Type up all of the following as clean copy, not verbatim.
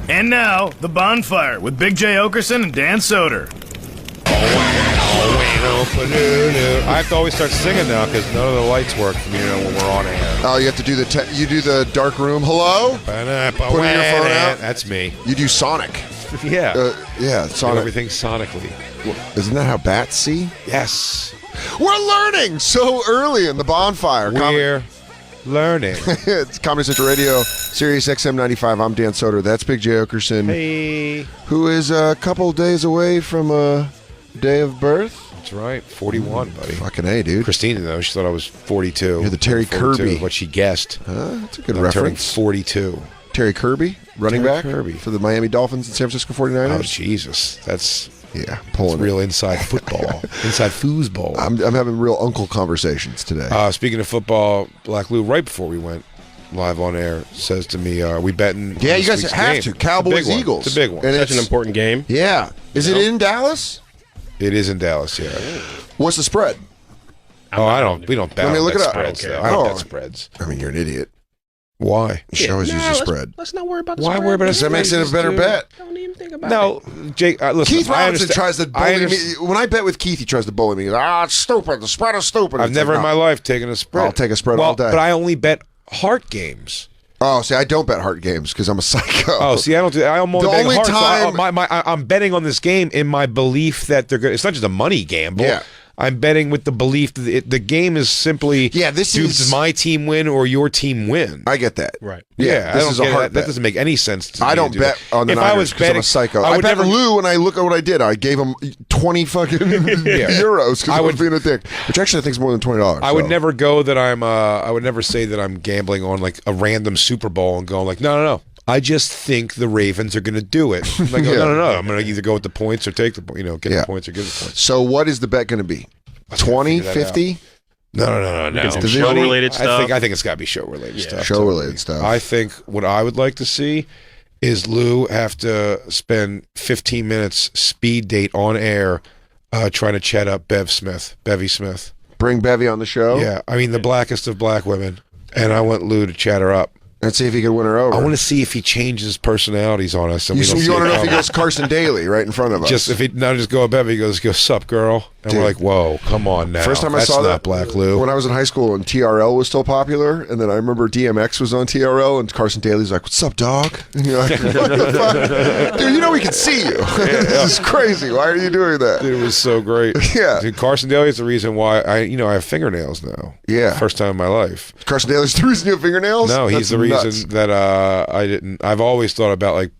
And now, The Bonfire with Big J. Oakerson and Dan Soder. I have to always start singing now because none of the lights work for me when we're on air. Oh, you have to do you do the dark room. Hello? Putting your phone out. That's me. You do Sonic. Yeah. Yeah, Sonic. Do everything sonically. Isn't that how bats see? Yes. We're learning so early in the Bonfire. We're learning. It's Comedy Central Radio, Sirius XM 95. I'm Dan Soder. That's Big J. Oakerson. Hey. Who is a couple days away from a day of birth. That's right. 41, buddy. Fucking A, dude. Christina, though, she thought I was 42. You're the Terry 42, Kirby. What she guessed. That's a good I'm turning reference. 42. Terry Kirby, running Terry back Kirby. for the Miami Dolphins and San Francisco 49ers. Oh, Jesus. That's pulling real inside football. Inside foosball. I'm having real uncle conversations today. Speaking of football, Black Lou, right before we went live on air, says to me, are we betting? Yeah, you guys have to. Cowboys, Eagles. It's a big one. And Such an important game. Yeah. Is it in Dallas? It is in Dallas, yeah. What's the spread? We don't bet. Let me look it up. Spreads, I don't care. I don't Oh. bet spreads. I mean, you're an idiot. Why? You should always use the spread. Let's not worry about the Why spread. worry about a Because that makes it a better dude? bet. Don't even think about No, it. Jake, listen. Keith I Robinson understand- tries to I bully me. understand- When I bet with Keith, he tries to bully me. He's like, it's stupid. The spread is stupid. I've It's never like, in my no. life taken a spread. I'll take a spread all day. But I only bet heart games. Oh, see, I don't bet heart games because I'm a psycho. Oh, see, I don't do. I'm only The betting only heart. time- I'm betting on this game in my belief that they're good. It's not just a money gamble. Yeah. I'm betting with the belief that the game is simply does my team win or your team win. I get that. Right. Yeah, this I don't is a get heart that. bet. That doesn't make any sense to me. I don't to do bet that. on the If Niners I was because I'm betting, a psycho. I I would bet never. Lou, and I look at what I did. I gave him 20 fucking euros because I was being a dick, which actually I think is more than $20. I would never go that I'm. I would never say that I'm gambling on like a random Super Bowl and going like, no. I just think the Ravens are going to do it. I'm like, no. I'm going to either go with the points or take the get the points or give the points. So what is the bet going to be? 20, 50? No. Some show-related stuff. I think it's got to be show-related stuff. Show-related stuff. I think what I would like to see is Lou have to spend 15 minutes speed date on air trying to chat up Bevy Smith. Bring Bevy on the show? Yeah, I mean the blackest of black women. And I want Lou to chat her up. And see if he can win her over. I want to see if he changes personalities on us. And you we don't see want to it know if he coming. goes Carson Daly right in front of us. Just if he now just go Bevy, he goes sup girl, and Dude. we're like, whoa, come on now. First time I That's saw not that, Black Lou. when I was in high school and TRL was still popular, and then I remember DMX was on TRL, and Carson Daly's like, "What's up, dog?" And you're like, "What the fuck, dude? You know we can see you. This is crazy. Why are you doing that?" Dude, it was so great. Yeah. Dude, Carson Daly is the reason why I have fingernails now. Yeah. First time in my life. Carson Daly's the reason you have fingernails? No, he's That's the nuts. reason that I didn't. I've always thought about like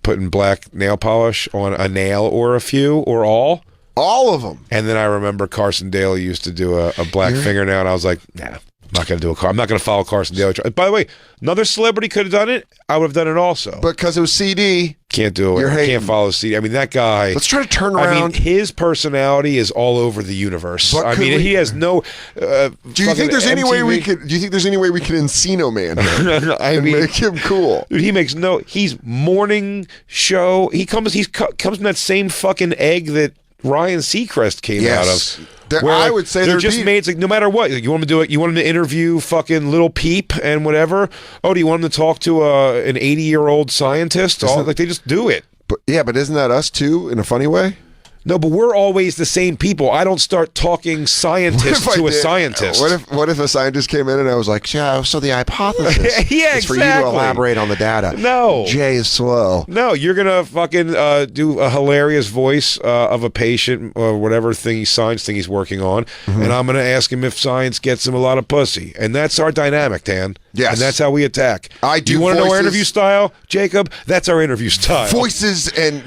putting black nail polish on a nail or a few or all. All of them. And then I remember Carson Daly used to do a black fingernail, and I was like, nah, I'm not going to do a car. I'm not going to follow Carson Daly. By the way, another celebrity could have done it. I would have done it also. But because it was CD, Can't do it. You're hating. Can't follow CD. I mean, that guy. let's try to turn I around. mean, his personality is all over the universe. But I could mean, we- he has no. do you think there's any way we MTV could? Do you think there's any way we could Encino Man him I and mean, make him cool? dude, he makes no. He's morning show. He comes. Comes from that same fucking egg that Ryan Seacrest came Yes. out of. There- Where, I like, would say they're there'd just be- made. It's like no matter what, like, you want him to do it. You want him to interview fucking Little Peep and whatever. Oh, do you want him to talk to an 80-year-old scientist? Like they just do it. But but isn't that us too in a funny way? No, but we're always the same people. I don't start talking scientist What if I to a did- scientist. What if a scientist came in and I was like, yeah, so the hypothesis Yeah, is for you to exactly. elaborate on the data. No. Jay is slow. No, you're gonna fucking do a hilarious voice of a patient or whatever science thing he's working on, and I'm gonna ask him if science gets him a lot of pussy, and that's our dynamic, Dan. Yes. and that's how we attack. I do You want to know our voices- interview style, Jacob? That's our interview style. Voices and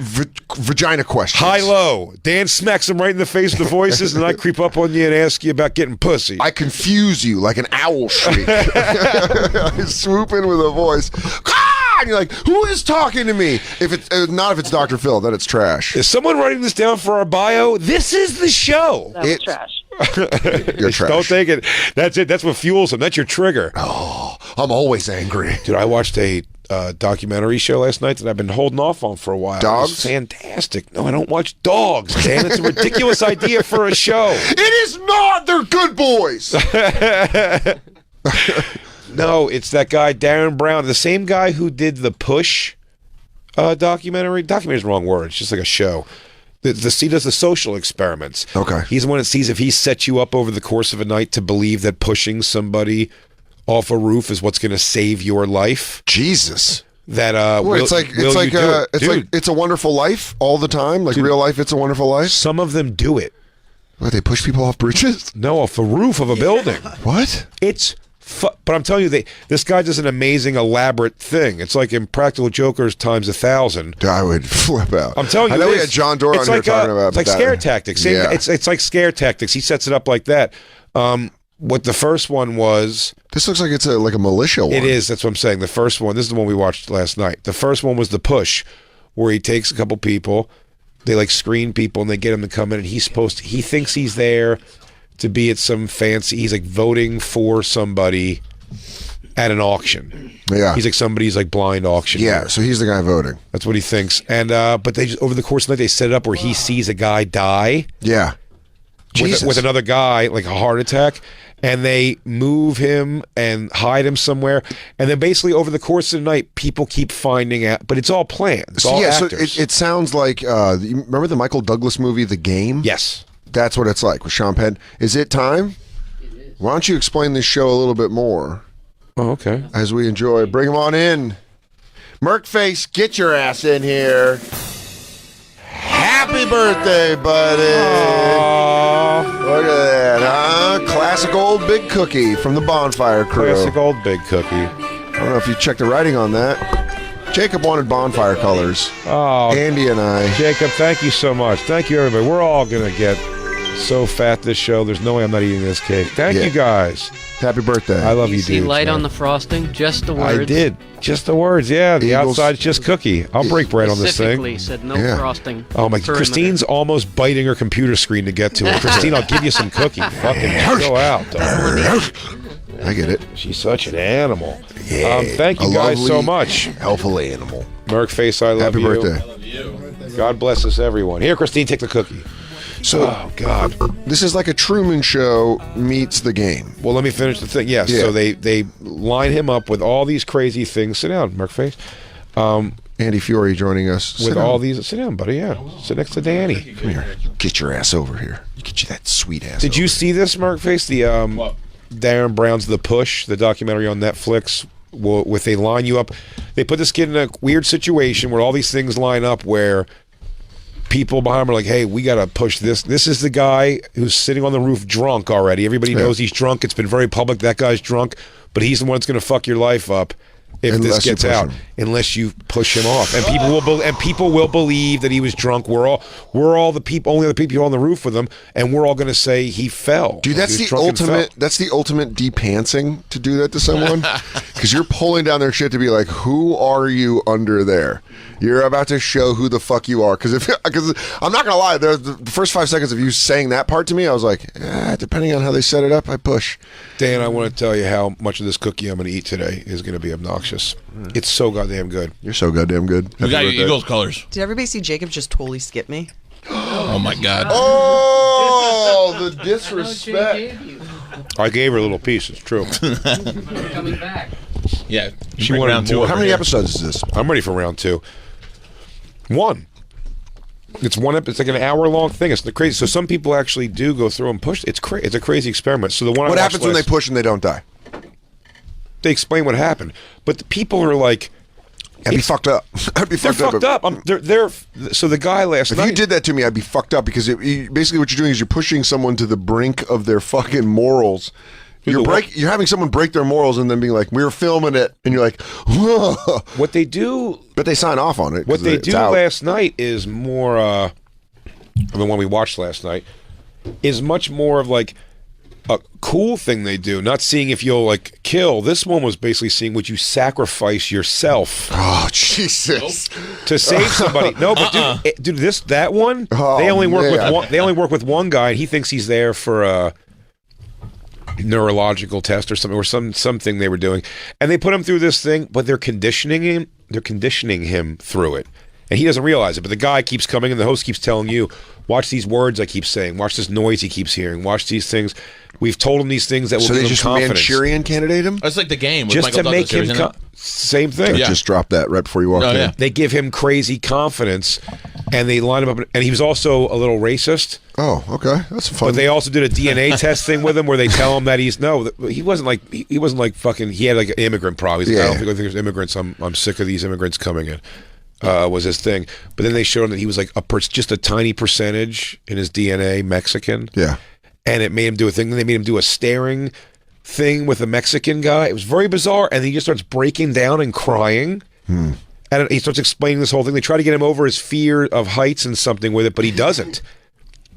vagina questions. High low. Dan smacks him right in the face with the voices, and I creep up on you and ask you about getting pussy. I confuse you like an owl shriek. I swoop in with a voice. Ah! And you're like, who is talking to me? If it's not if it's Dr. Phil, then it's trash. Is someone writing this down for our bio? This is the show. That was trash. You're trash. Don't take it. That's it. That's what fuels him. That's your trigger. I'm always angry. Dude, I watched a documentary show last night that I've been holding off on for a while. Dogs? It was fantastic. No, I don't watch dogs, Dan. It's a ridiculous idea for a show. It is not. They're good boys. No, it's that guy, Derren Brown, the same guy who did The Push. documentary. Documentary is the wrong word. It's just like a show. He does the social experiments. Okay. He's the one that sees if he sets you up over the course of a night to believe that pushing somebody off a roof is what's going to save your life. Jesus. That It's a Wonderful Life all the time, like real life. It's a Wonderful Life. Some of them do it. What, they push people off bridges? No, off the roof of a building. What? It's. But I'm telling you, this guy does an amazing, elaborate thing. It's like Impractical Jokers times 1,000. I would flip out. I'm telling you, I know we had John Doerr on here talking about. It's like scare tactics. It's like scare tactics. He sets it up like that. What the first one was. This looks like it's like a militia one. It is. That's what I'm saying. The first one. This is the one we watched last night. The first one was the push, where he takes a couple people, they like screen people, and they get him to come in, and he thinks he's there to be at some fancy. He's like voting for somebody at an auction. Yeah. He's like somebody's like blind auction. Yeah. So he's the guy voting. That's what he thinks. And but they just, over the course of the night, they set it up where he sees a guy die. Yeah. With another guy, like a heart attack, and they move him and hide him somewhere, and then basically over the course of the night, people keep finding out, but it's all planned. It's all actors. So it sounds like you remember the Michael Douglas movie, The Game? Yes, that's what it's like with Sean Penn. Is it time? It is. Why don't you explain this show a little bit more? Oh, okay. As we enjoy, bring him on in. Merkface, get your ass in here. Happy birthday, buddy. Aww. Look at that, huh? Classic old big cookie from the Bonfire crew. Classic old big cookie. I don't know if you checked the writing on that. Jacob wanted Bonfire colors. Oh, Andy and I. Jacob, thank you so much. Thank you, everybody. We're all going to get so fat this show. There's no way I'm not eating this cake. Thank you, guys. Happy birthday. I love you, see dudes. light man. on the frosting? Just the words? I did. Just the words, yeah. The Eagles. outside's just cookie. I'll break bread on this thing. Specifically said no Yeah. frosting. Oh, my. perimeter. Christine's almost biting her computer screen to get to it. Christine, I'll give you some cookie. Fucking go out. I get it. She's such an animal. Yeah. Thank you A guys so lovely, much. Healthful animal. Merkface, I love Happy you. birthday. God bless us, everyone. Here, Christine, take the cookie. So, Oh, God. this is like a Truman Show meets The Game. Well, let me finish the thing. Yes, Yeah. so they line him up with all these crazy things. Sit down, Merkface. Andy Fiore joining us. With all these. Sit down, buddy, yeah. Sit next to Danny. Come here. Get your ass over here. Get you that sweet ass. Did you see this, Merkface? The Derren Brown's The Push, the documentary on Netflix, with they line you up. They put this kid in a weird situation where all these things line up where people behind him are like, hey, we got to push this. This is the guy who's sitting on the roof drunk already. Everybody knows he's drunk. It's been very public. That guy's drunk, but he's the one that's going to fuck your life up if Unless this you gets push out. him. Unless you push him off, and people will believe that he was drunk. We're all the people, only other people on the roof with him, and we're all going to say he fell. Dude, that's He was the drunk and fell. ultimate. That's the ultimate depantsing to do that to someone, because you're pulling down their shit to be like, "Who are you under there?" You're about to show who the fuck you are. Because I'm not gonna lie, the first 5 seconds of you saying that part to me, I was like, depending on how they set it up, I push. Dan, I want to tell you how much of this cookie I'm going to eat today is going to be obnoxious. It's so goddamn good. You're so goddamn good. You got your Eagles colors. Did everybody see Jacob just totally skip me? Oh my God. Oh, the disrespect. I gave her a little piece. It's true. Coming back. Yeah. She Bring wanted round two more. over How many here. episodes is this? I'm ready for round 2. 1. It's it's like an hour-long thing. It's crazy. So some people actually do go through and push. It's it's a crazy experiment. So the one What I happens when they push and they don't die? They explain what happened, but the people are like, I'd be fucked up. I'd be they're fucked up. They're so the guy last If night. you did that to me, I'd be fucked up because basically what you're doing is you're pushing someone to the brink of their fucking morals. You're having someone break their morals and then being like, "We're filming it," and you're like, "Whoa!" What they do, But they sign off on it. what 'cause they it's do out. last night is more. The one we watched last night is much more of like a cool thing they do. Not seeing if you'll like kill. This one was basically seeing would you sacrifice yourself Oh Jesus! to save somebody. No, but dude, that one Oh, they only work man. with one. They only work with one guy, and he thinks he's there for a neurological test or something, or something they were doing, and they put him through this thing, but they're conditioning him. They're conditioning him through it, And he doesn't realize it, but the guy keeps coming and the host keeps telling you, watch these words I keep saying, watch this noise he keeps hearing, watch these things. We've told him these things that will give him confidence. So they just Manchurian candidate him? It's like the game with just Michael to make Douglas, him same thing. I just dropped that right before you walked in. Yeah. They give him crazy confidence, and they line him up. And he was also a little racist. Oh, okay, that's fun. But they also did a DNA test thing with him where they tell him that he wasn't like fucking. He had like an immigrant problem. He's like, I don't think there's immigrants. I'm sick of these immigrants coming in. Was his thing. But then they showed him that he was like just a tiny percentage in his DNA Mexican. Yeah. And it made him do a thing. Then they made him do a staring thing with a Mexican guy. It was very bizarre. And he just starts breaking down and crying. And he starts explaining this whole thing. They try to get him over his fear of heights and something with it, but he doesn't.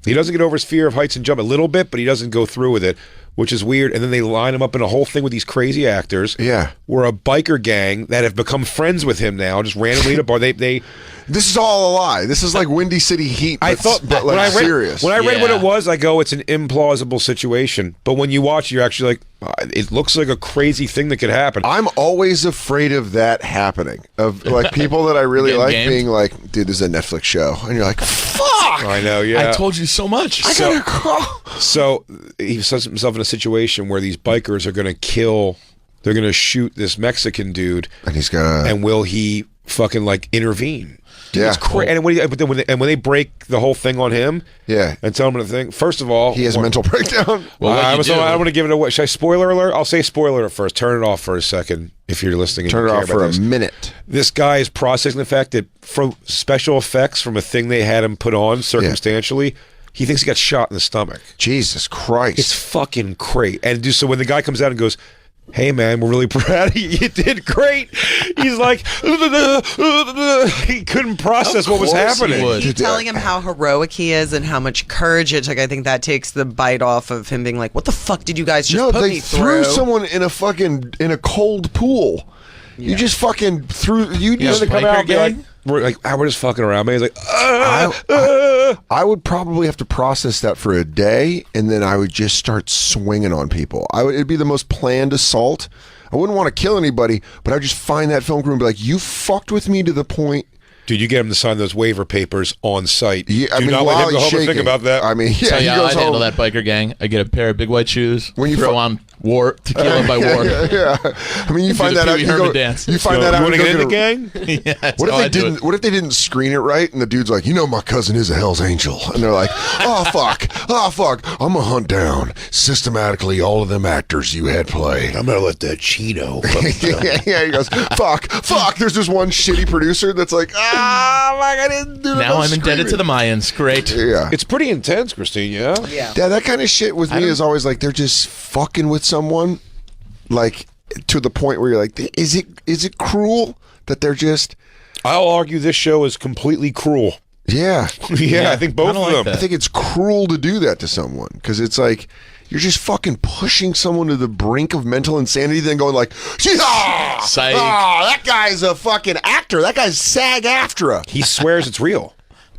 He doesn't get over his fear of heights and jump a little bit, but he doesn't go through with it, which is weird. And then they line him up in a whole thing with these crazy actors. Yeah. We're a biker gang that have become friends with him now, just randomly at a bar. They This is all a lie. This is like Windy City Heat. I thought, but like serious. When I read what it was, I go, it's an implausible situation. But when you watch, you're actually like, it looks like a crazy thing that could happen. I'm always afraid of that happening. Of like people that I really like being like, dude, this is a Netflix show, and you're like, fuck. I know, yeah. I told you so much. I gotta call. So he sets himself in a situation where these bikers are going to kill. They're going to shoot this Mexican dude, and he's gonna. And will he fucking like intervene? Dude, yeah, it's and when they break the whole thing on him, and tell him the thing. First of all, he has a mental breakdown. Well, I don't want to give it away. Should I spoiler alert? I'll say spoiler alert first. Turn it off for a second if you're listening. Turn it off for a minute. This guy is processing the fact that from special effects from a thing they had him put on circumstantially. He thinks he got shot in the stomach. Jesus Christ! It's fucking great. And so when the guy comes out and goes, "Hey man, we're really proud of you. You did great." He's like, he couldn't process what was happening. Keep telling him how heroic he is and how much courage it took. I think that takes the bite off of him being like, "What the fuck did you guys just put me through?" Threw someone in a cold pool. You just fucking threw. You just come out and be like, we're just fucking around. Man, he's like, I would probably have to process that for a day, and then I would just start swinging on people. It'd be the most planned assault. I wouldn't want to kill anybody, but I'd just find that film crew and be like, "You fucked with me to the point." Dude, you get him to sign those waiver papers on site. Yeah, Do not let him go home and think about that. I mean, yeah, So he yeah, goes I'd handle home. that biker gang. I get a pair of big white shoes. When you throw on war to kill him by war. Yeah. I mean, you find that out. You find that out. You want to get in the gang? Yeah, What if they didn't? What if they didn't screen it right? And the dude's like, my cousin is a Hell's Angel, and they're like, oh fuck, I'm gonna hunt down systematically all of them actors you had played. I'm gonna let that Chino. Yeah, he goes, fuck. There's this one shitty producer that's like, I didn't do that. Now I'm indebted to the Mayans. Great. Yeah, it's pretty intense, Christine. Yeah. Yeah, that kind of shit with me is always like they're just fucking with someone, like to the point where you're like, is it cruel that they're just? I'll argue this show is completely cruel. Yeah. I think both of them. I think it's cruel to do that to someone because it's like you're just fucking pushing someone to the brink of mental insanity, then going like, psych. That guy's a fucking actor. That guy's SAG-AFTRA. He swears it's real.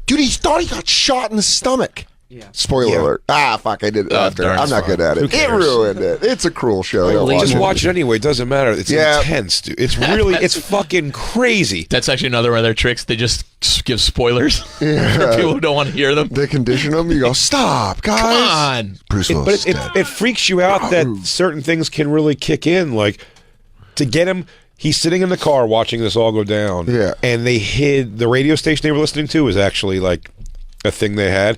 Dude, he thought he got shot in the stomach. Yeah. Spoiler alert. Fuck, I did it after. I'm not good at it. It ruined it. It's a cruel show. Just watch it anyway. It doesn't matter. It's intense, dude. It's really, it's fucking crazy. That's actually another one of their tricks. They just give spoilers for people who don't want to hear them. They condition them. You go, stop, guys. Come on. Bruce Willis. But it freaks you out that certain things can really kick in. Like, to get him... He's sitting in the car watching this all go down. Yeah. And they hid... The radio station they were listening to was actually like a thing they had.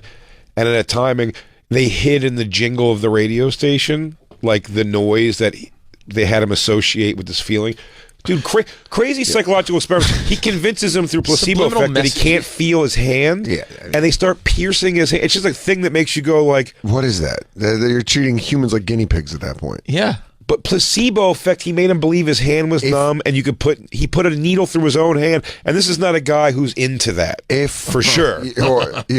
And at a timing, they hid in the jingle of the radio station, like the noise that they had him associate with this feeling. Dude, crazy psychological experiments. He convinces him through placebo effect that he can't feel his hand. Yeah. And they start piercing his hand. It's just a thing that makes you go like... What is that? You're treating humans like guinea pigs at that point. Yeah. But placebo effect, he made him believe his hand was numb, and he put a needle through his own hand. And this is not a guy who's into that, for sure.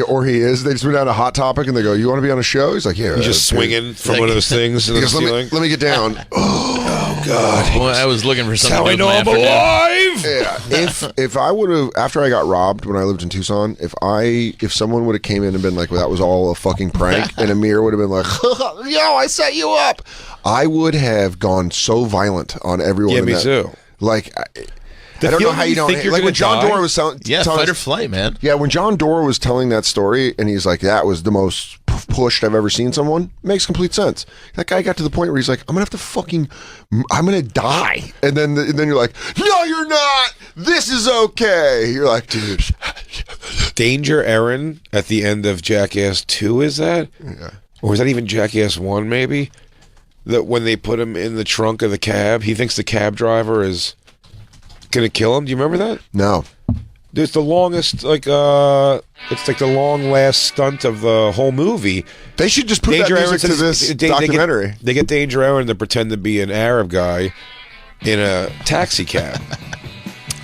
Or he is. They just went down to Hot Topic, and they go, "You want to be on a show?" He's like, "Yeah." He's just swinging from one of those things. He goes, let me get down. Oh God! Well, I was looking for something. That's how I know I'm alive. Yeah. If I would have, after I got robbed when I lived in Tucson, if someone would have came in and been like, "Well, that was all a fucking prank," and Amir would have been like, "Yo, I set you up," I would have gone so violent on everyone. Yeah, me too. Like, I don't know how you don't think you're like when gonna John die? Doerr was telling. Yeah, telling fight or us- flight, man. Yeah, when John Doerr was telling that story, and he's like, "That was the most pushed I've ever seen someone." Makes complete sense. That guy got to the point where he's like, I'm gonna die, and then you're like, "No, you're not. This is okay." You're like, dude. Danger Erin at the end of Jackass 2, is that? Yeah. Or is that even Jackass 1, maybe? That when they put him in the trunk of the cab, he thinks the cab driver is gonna kill him. Do you remember that? No. It's the longest, it's like the long last stunt of the whole movie. They should just put that music to this documentary. They get Danger Erin to pretend to be an Arab guy in a taxi cab.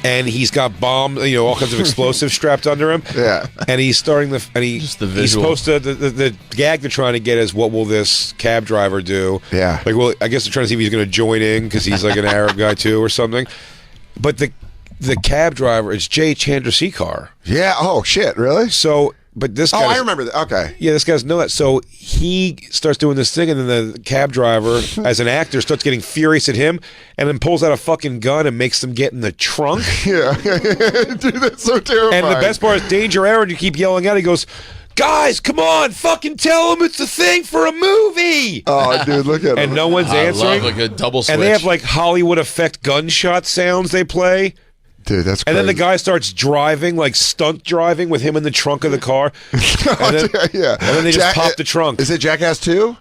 And he's got bombs, all kinds of explosives strapped under him. Yeah. And he's starting he's visual. supposed to, the gag they're trying to get is, what will this cab driver do? Yeah. Like, well, I guess they're trying to see if he's going to join in because he's like an Arab guy too or something. But the cab driver is Jay Chandrasekhar. Yeah. Oh shit. Really? So, but this guy. I remember that. Okay. Yeah, this guy's know that. So he starts doing this thing, and then the cab driver, as an actor, starts getting furious at him, and then pulls out a fucking gun and makes them get in the trunk. Yeah. Dude, that's so terrifying. And the best part is Danger Erin. You keep yelling at. He goes, "Guys, come on, fucking tell him it's a thing for a movie." Oh, dude, look at him. And no one's I answering. love like a double switch. And they have like Hollywood effect gunshot sounds they play. Dude, that's crazy. And then the guy starts driving, like stunt driving, with him in the trunk of the car. And then, yeah. and then they just pop the trunk. Is it Jackass 2?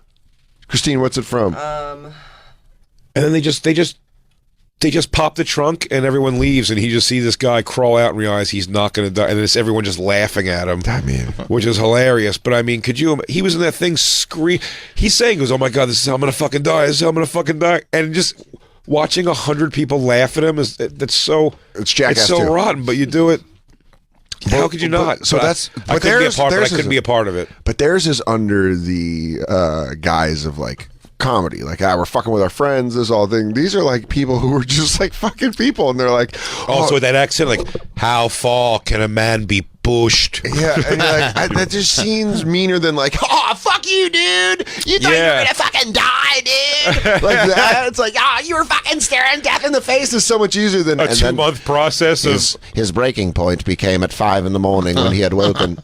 Christine, what's it from? And then they just pop the trunk, and everyone leaves, and he just sees this guy crawl out and realize he's not going to die, and it's everyone just laughing at him. I mean, which is hilarious. But I mean, could you? He was in that thing He's saying, "Goes, oh my god, this is how I'm going to fucking die. This is how I'm going to fucking die," and just watching 100 people laugh at him it's Jackass it's so 2. rotten, but you do it. How could you not? So But that's. I But couldn't be a theirs, part. But I theirs couldn't is- be a part of it. But theirs is under the guise of like comedy. Like, we're fucking with our friends. This all thing. These are like people who are just like fucking people, and they're like, Also with that accent, like, how far can a man be pushed? yeah, and you're like, that just seems meaner than like, oh fuck you, dude. You thought you were gonna fucking die, dude. Like that. It's like, you were fucking staring death in the face. Is so much easier than A 2-month process of. His breaking point became at 5 a.m. when he had woken.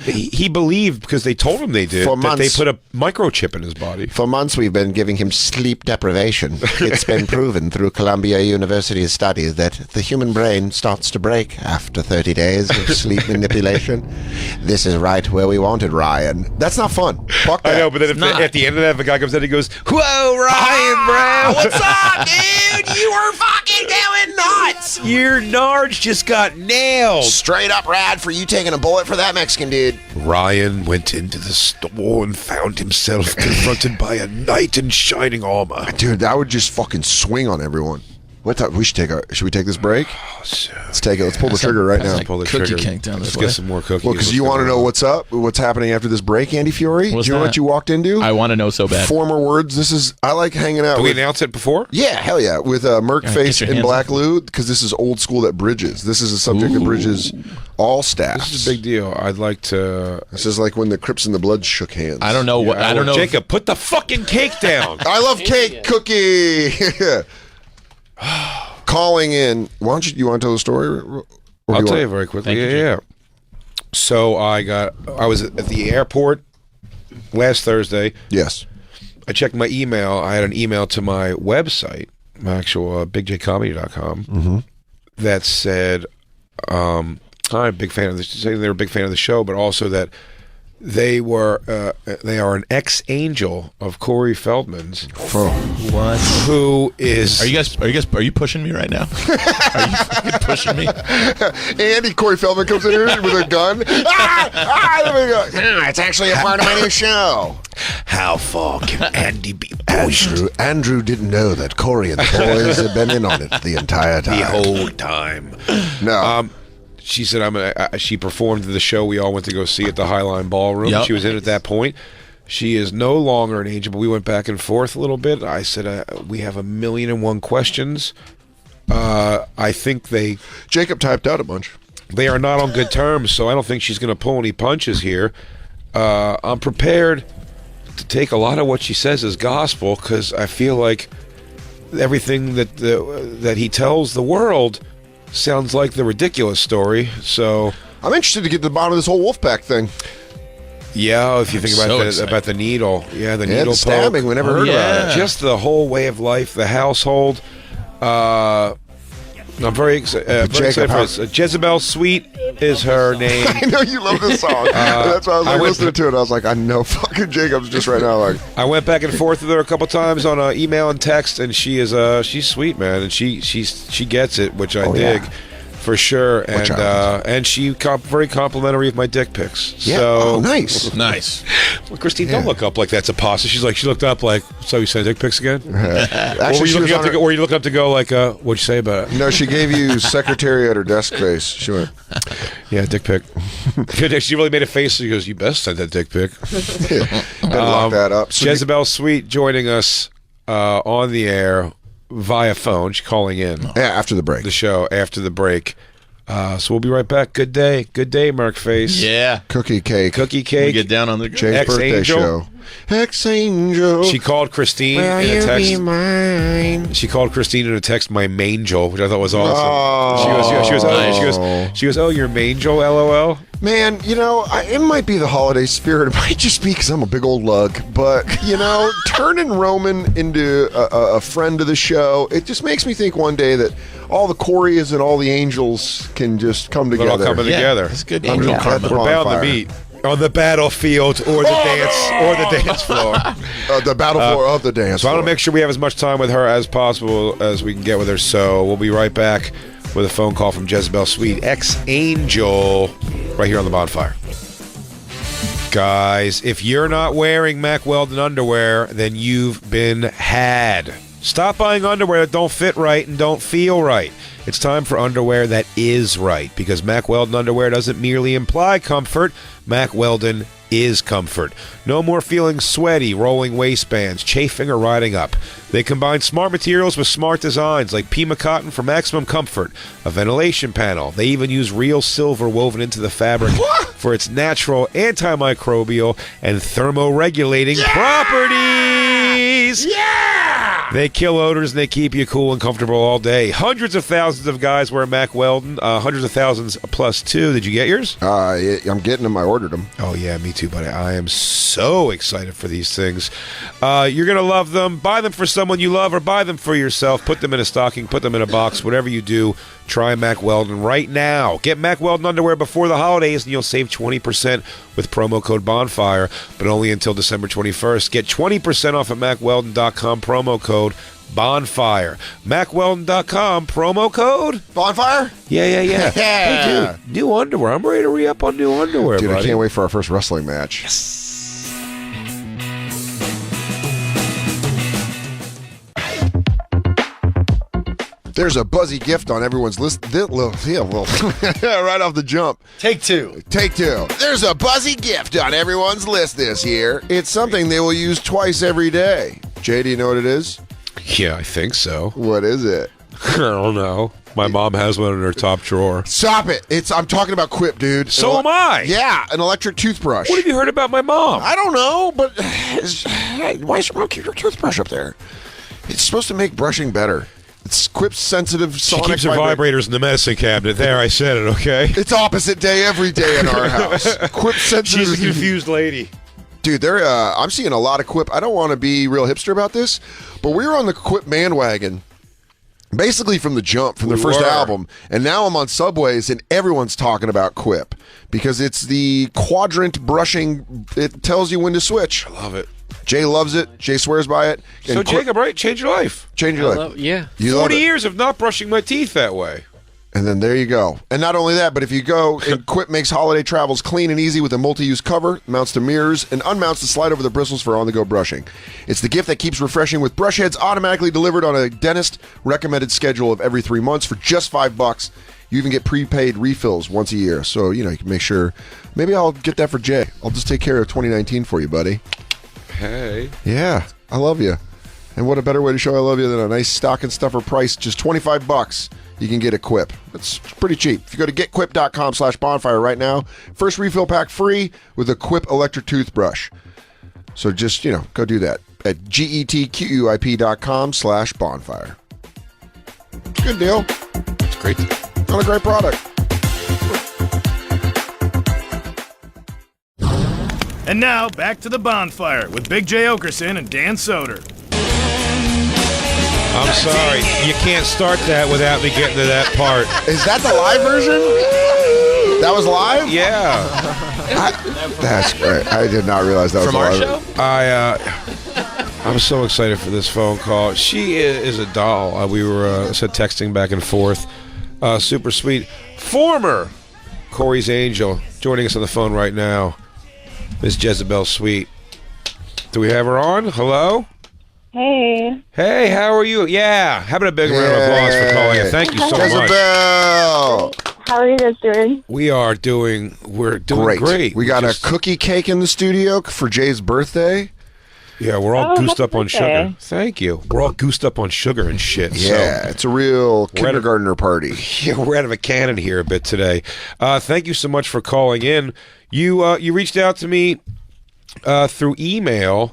He believed because they told him they did For that they months. put a microchip in his body. For months, we've been giving him sleep deprivation. It's been proven through Columbia University's studies that the human brain starts to break after 30 days of sleep manipulation. This is right where we wanted Ryan. That's not fun. Fuck that. I know, but then at the end of that, if a guy comes in, he goes, "Whoa, Ryan Brown, What's up, dude? You were fucking going nuts. your nards just got nailed." Straight up rad for you taking a bullet for that Mexican dude. Ryan went into the store and found himself confronted by a knight in shining armor. Dude, that would just fucking swing on everyone. We should we take this break? Let's take it. Let's pull the trigger right now. Pull the Cookie trigger. cake down this Let's way. get some more cookies. Well, because you want to know what's up, what's happening after this break, Andy Fiore? What's Do you know that? what you walked into? I want to know so bad. Former words. I like hanging out Did we with. announce it before? Yeah, hell yeah. With Merc All right, Face get your and hands Black up. Lou, because this is old school that bridges. This is a subject that bridges all staffs. This is a big deal. I'd like to. This is like when the Crips and the Bloods shook hands. I don't know what. I don't know. Jacob, put the fucking cake down. I love cake, cookie. Calling in. Why don't you want to tell the story? Or I'll do tell you want- very quickly. Thank you, Yeah. So I was at the airport last Thursday. Yes. I checked my email. I had an email to my website, my actual bigjcomedy.com, that said, I'm a big fan of this. Saying they were a big fan of the show, but also that they are an ex-angel of Corey Feldman's, What? who is. Are you pushing me right now? Are you fucking pushing me? Andy Corey Feldman comes in here with a gun. There we go. It's actually a part of my new show. How far can Andy be pushed? Andrew didn't know that Corey and the boys had been in on it the entire time. The whole time. No. She said, she performed the show we all went to go see at the Highline Ballroom. Yep. She was in at that point. She is no longer an angel, but we went back and forth a little bit. I said, we have 1,000,001 questions. I think Jacob typed out a bunch. they are not on good terms, so I don't think she's going to pull any punches here. I'm prepared to take a lot of what she says as gospel because I feel like everything that he tells the world sounds like the ridiculous story. So I'm interested to get to the bottom of this whole Wolfpack thing. Yeah, if you think about so about the needle, the needle the stabbing. poke. We never heard about it. Just the whole way of life, the household. I'm very excited for this. Jezebel Sweet is her name. I know you love this song. That's why I was listening to it. I was like, I know fucking Jacob's just right now. Like, I went back and forth with her a couple times on email and text, and she's sweet, man, and she gets it, which I dig. Yeah. For sure, and she very complimentary of my dick pics. Yeah. So nice. Well, Christine, don't look up like that's a pasta. She's like, she looked up like, so you sent dick pics again? Actually, were you looking up to go like, what'd you say about it? No, she gave you secretary at her desk face. She went, yeah, dick pic. She really made a face. She goes, you best send that dick pic. Better lock that up. So Jezebel Sweet joining us on the air via phone. She's calling in. Yeah, after the break. The show after the break. So we'll be right back. Good day, Merkface. Yeah. Cookie cake. We get down on the Jay's birthday show. Ex-angel. She called Christine in a text. Be mine? She called Christine in a text, my mangel, which I thought was awesome. Oh. She goes, oh, your mangel, LOL. Man, it might be the holiday spirit. It might just be because I'm a big old lug. But, turning Roman into a friend of the show, it just makes me think one day that all the Corey's and all the angels can just come together. All coming together. That's good. Angel karma. We're bound to meet on the battlefield or the dance floor. The battle floor of the dance floor. So I floor. want to make sure we have as much time with her as possible as we can get with her. So we'll be right back with a phone call from Jezebel Sweet, ex-angel, right here on the Bonfire. Guys, if you're not wearing Mack Weldon underwear, then you've been had. Stop buying underwear that don't fit right and don't feel right. It's time for underwear that is right, because Mack Weldon underwear doesn't merely imply comfort. Mack Weldon is comfort. No more feeling sweaty, rolling waistbands, chafing or riding up. They combine smart materials with smart designs like Pima cotton for maximum comfort, a ventilation panel. They even use real silver woven into the fabric for its natural antimicrobial and thermoregulating properties. Yeah! They kill odors and they keep you cool and comfortable all day. Hundreds of thousands of guys wear Mack Weldon, hundreds of thousands plus too. Did you get yours? I'm getting them. I ordered them. Oh, yeah, me too, buddy. I am so excited for these things. You're going to love them. Buy them for someone you love or buy them for yourself. Put them in a stocking, put them in a box, whatever you do. Try Mack Weldon right now. Get Mack Weldon underwear before the holidays and you'll save 20% with promo code Bonfire, but only until December 21st. Get 20% off at MackWeldon.com, promo code Bonfire. MackWeldon.com, promo code Bonfire? Yeah. Hey, dude, new underwear. I'm ready to re-up on new underwear, dude, buddy. I can't wait for our first wrestling match. Yes. There's a buzzy gift on everyone's list. Right off the jump. Take two. There's a buzzy gift on everyone's list this year. It's something they will use twice every day. Jay, do you know what it is? Yeah, I think so. What is it? I don't know. My mom has one in her top drawer. Stop it. I'm talking about Quip, dude. So am I. Yeah, an electric toothbrush. What have you heard about my mom? I don't know, but why is your toothbrush up there? It's supposed to make brushing better. It's Quip's sensitive sonic. She keeps her vibrators in the medicine cabinet. There, I said it, okay? It's opposite day every day in our house. Quip's sensitive. She's a confused lady. Dude, I'm seeing a lot of Quip. I don't want to be real hipster about this, but we were on the Quip bandwagon basically from the jump, from their first album, and now I'm on subways and everyone's talking about Quip because it's the quadrant brushing. It tells you when to switch. I love it. Jay loves it. Jay swears by it. And so, Jacob, right? Change your life. Change your life. Yeah. 40 years of not brushing my teeth that way. And then there you go. And not only that, but if you go, and Quip makes holiday travels clean and easy with a multi-use cover, mounts to mirrors, and unmounts to slide over the bristles for on-the-go brushing. It's the gift that keeps refreshing with brush heads automatically delivered on a dentist-recommended schedule of every 3 months for just $5. You even get prepaid refills once a year. So, you can make sure. Maybe I'll get that for Jay. I'll just take care of 2019 for you, buddy. Hey. Yeah, I love you. And what a better way to show I love you than a nice stocking stuffer price, just $25. You can get a Quip. It's pretty cheap. If you go to getquip.com/bonfire right now, first refill pack free with a Quip electric toothbrush. So just, go do that at getquip.com/bonfire. Good deal. It's great. Not a great product. And now, back to the Bonfire with Big J. Oakerson and Dan Soder. I'm sorry. You can't start that without me getting to that part. Is that the live version? That was live? Yeah. That's great. I did not realize that was From our live. show? I'm so excited for this phone call. She is a doll. We were texting back and forth. Super sweet. Former Corey's Angel joining us on the phone right now. Miss Jezebel Sweet. Do we have her on? Hello? Hey. Hey, how are you? Yeah. How about a big round of applause for calling in? Thank you so much. Jezebel! How are you guys doing? We're doing great. We got a cookie cake in the studio for Jay's birthday. Yeah, we're all goosed happy up on birthday. sugar. Thank you. We're all goosed up on sugar and shit. Yeah, it's a real kindergartner party. Yeah, we're out of a cannon here a bit today. Thank you so much for calling in. You reached out to me through email.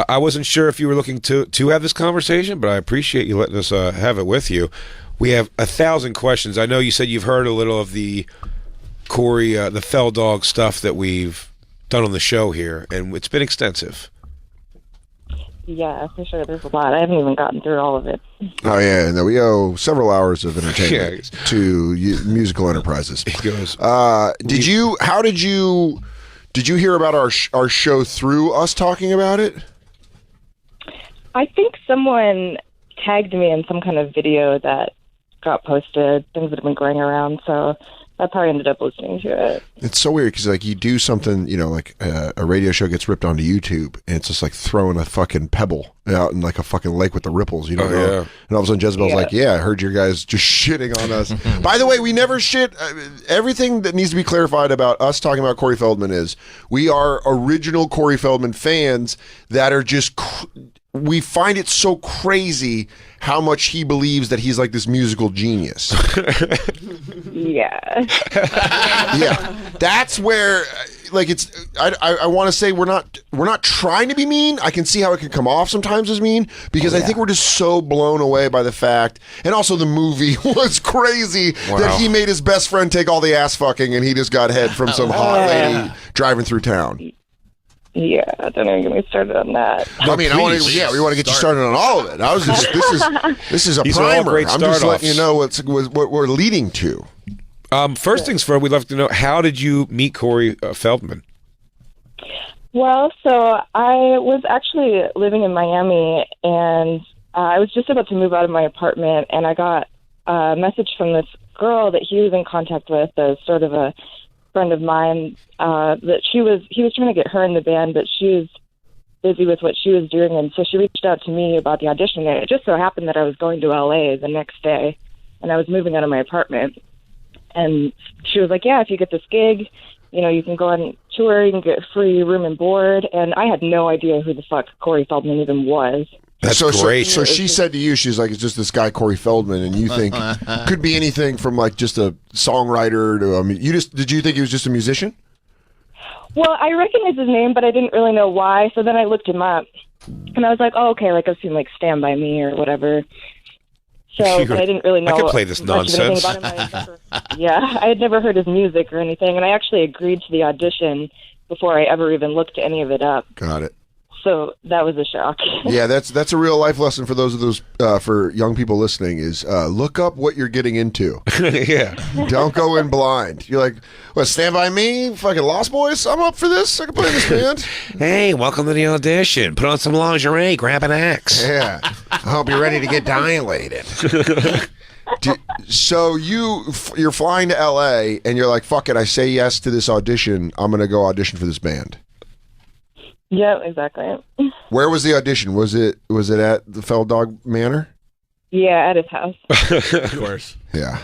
I wasn't sure if you were looking to have this conversation, but I appreciate you letting us have it with you. We have 1,000 questions. I know you said you've heard a little of the Corey, the Fell Dog stuff that we've done on the show here, and it's been extensive. Yeah, for sure. There's a lot. I haven't even gotten through all of it. Oh yeah, no, we owe several hours of entertainment to musical enterprises. He goes. Did you hear about our show through us talking about it? I think someone tagged me in some kind of video that got posted, things that have been going around, so I probably ended up listening to it. It's so weird because you do something, a radio show gets ripped onto YouTube, and it's just like throwing a fucking pebble out in like a fucking lake with the ripples. You don't know. Yeah. And all of a sudden, Jezebel's like, "Yeah, I heard your guys just shitting on us." By the way, we never shit. Everything that needs to be clarified about us talking about Corey Feldman is we are original Corey Feldman fans that are just. We find it so crazy how much he believes that he's like this musical genius. Yeah. Yeah, that's where it's. I want to say we're not trying to be mean. I can see how it can come off sometimes as mean because I think we're just so blown away by the fact, and also the movie was crazy that he made his best friend take all the ass fucking and he just got head from some hot lady driving through town. Yeah, don't even get me started on that. We want to get you started on all of it. I was just this is a These are all primer. great I'm just letting start-offs. you know what we're leading to. First things first, we'd love to know, how did you meet Corey Feldman? Well, so I was actually living in Miami, and I was just about to move out of my apartment, and I got a message from this girl that he was in contact with, as sort of a friend of mine, that he was trying to get her in the band, but she was busy with what she was doing, and so she reached out to me about the audition, and it just so happened that I was going to LA the next day, and I was moving out of my apartment, and she was like, yeah, if you get this gig, you can go on tour, you can get free room and board, and I had no idea who the fuck Corey Feldman even was. That's great. So she said to you, she's like, it's just this guy Corey Feldman, and you think could be anything from like just a songwriter to did you think he was just a musician? Well, I recognized his name, but I didn't really know why. So then I looked him up, and I was like, oh, okay, like I've seen like Stand By Me or whatever. So, but I didn't really know. I could play this nonsense. Yeah, I had never heard his music or anything, and I actually agreed to the audition before I ever even looked any of it up. Got it. So that was a shock. Yeah, that's a real life lesson for those for young people listening is look up what you're getting into. Yeah. Don't go in blind. You're like, what, Stand By Me? Fucking Lost Boys? I'm up for this. I can play in this band. Hey, welcome to the audition. Put on some lingerie, grab an axe. Yeah. I hope you're ready to get dilated. So you're flying to LA and you're like, fuck it, I say yes to this audition. I'm going to go audition for this band. Yeah, exactly. Where was the audition? Was it at the Fell Dog Manor? Yeah, at his house. Of course. Yeah.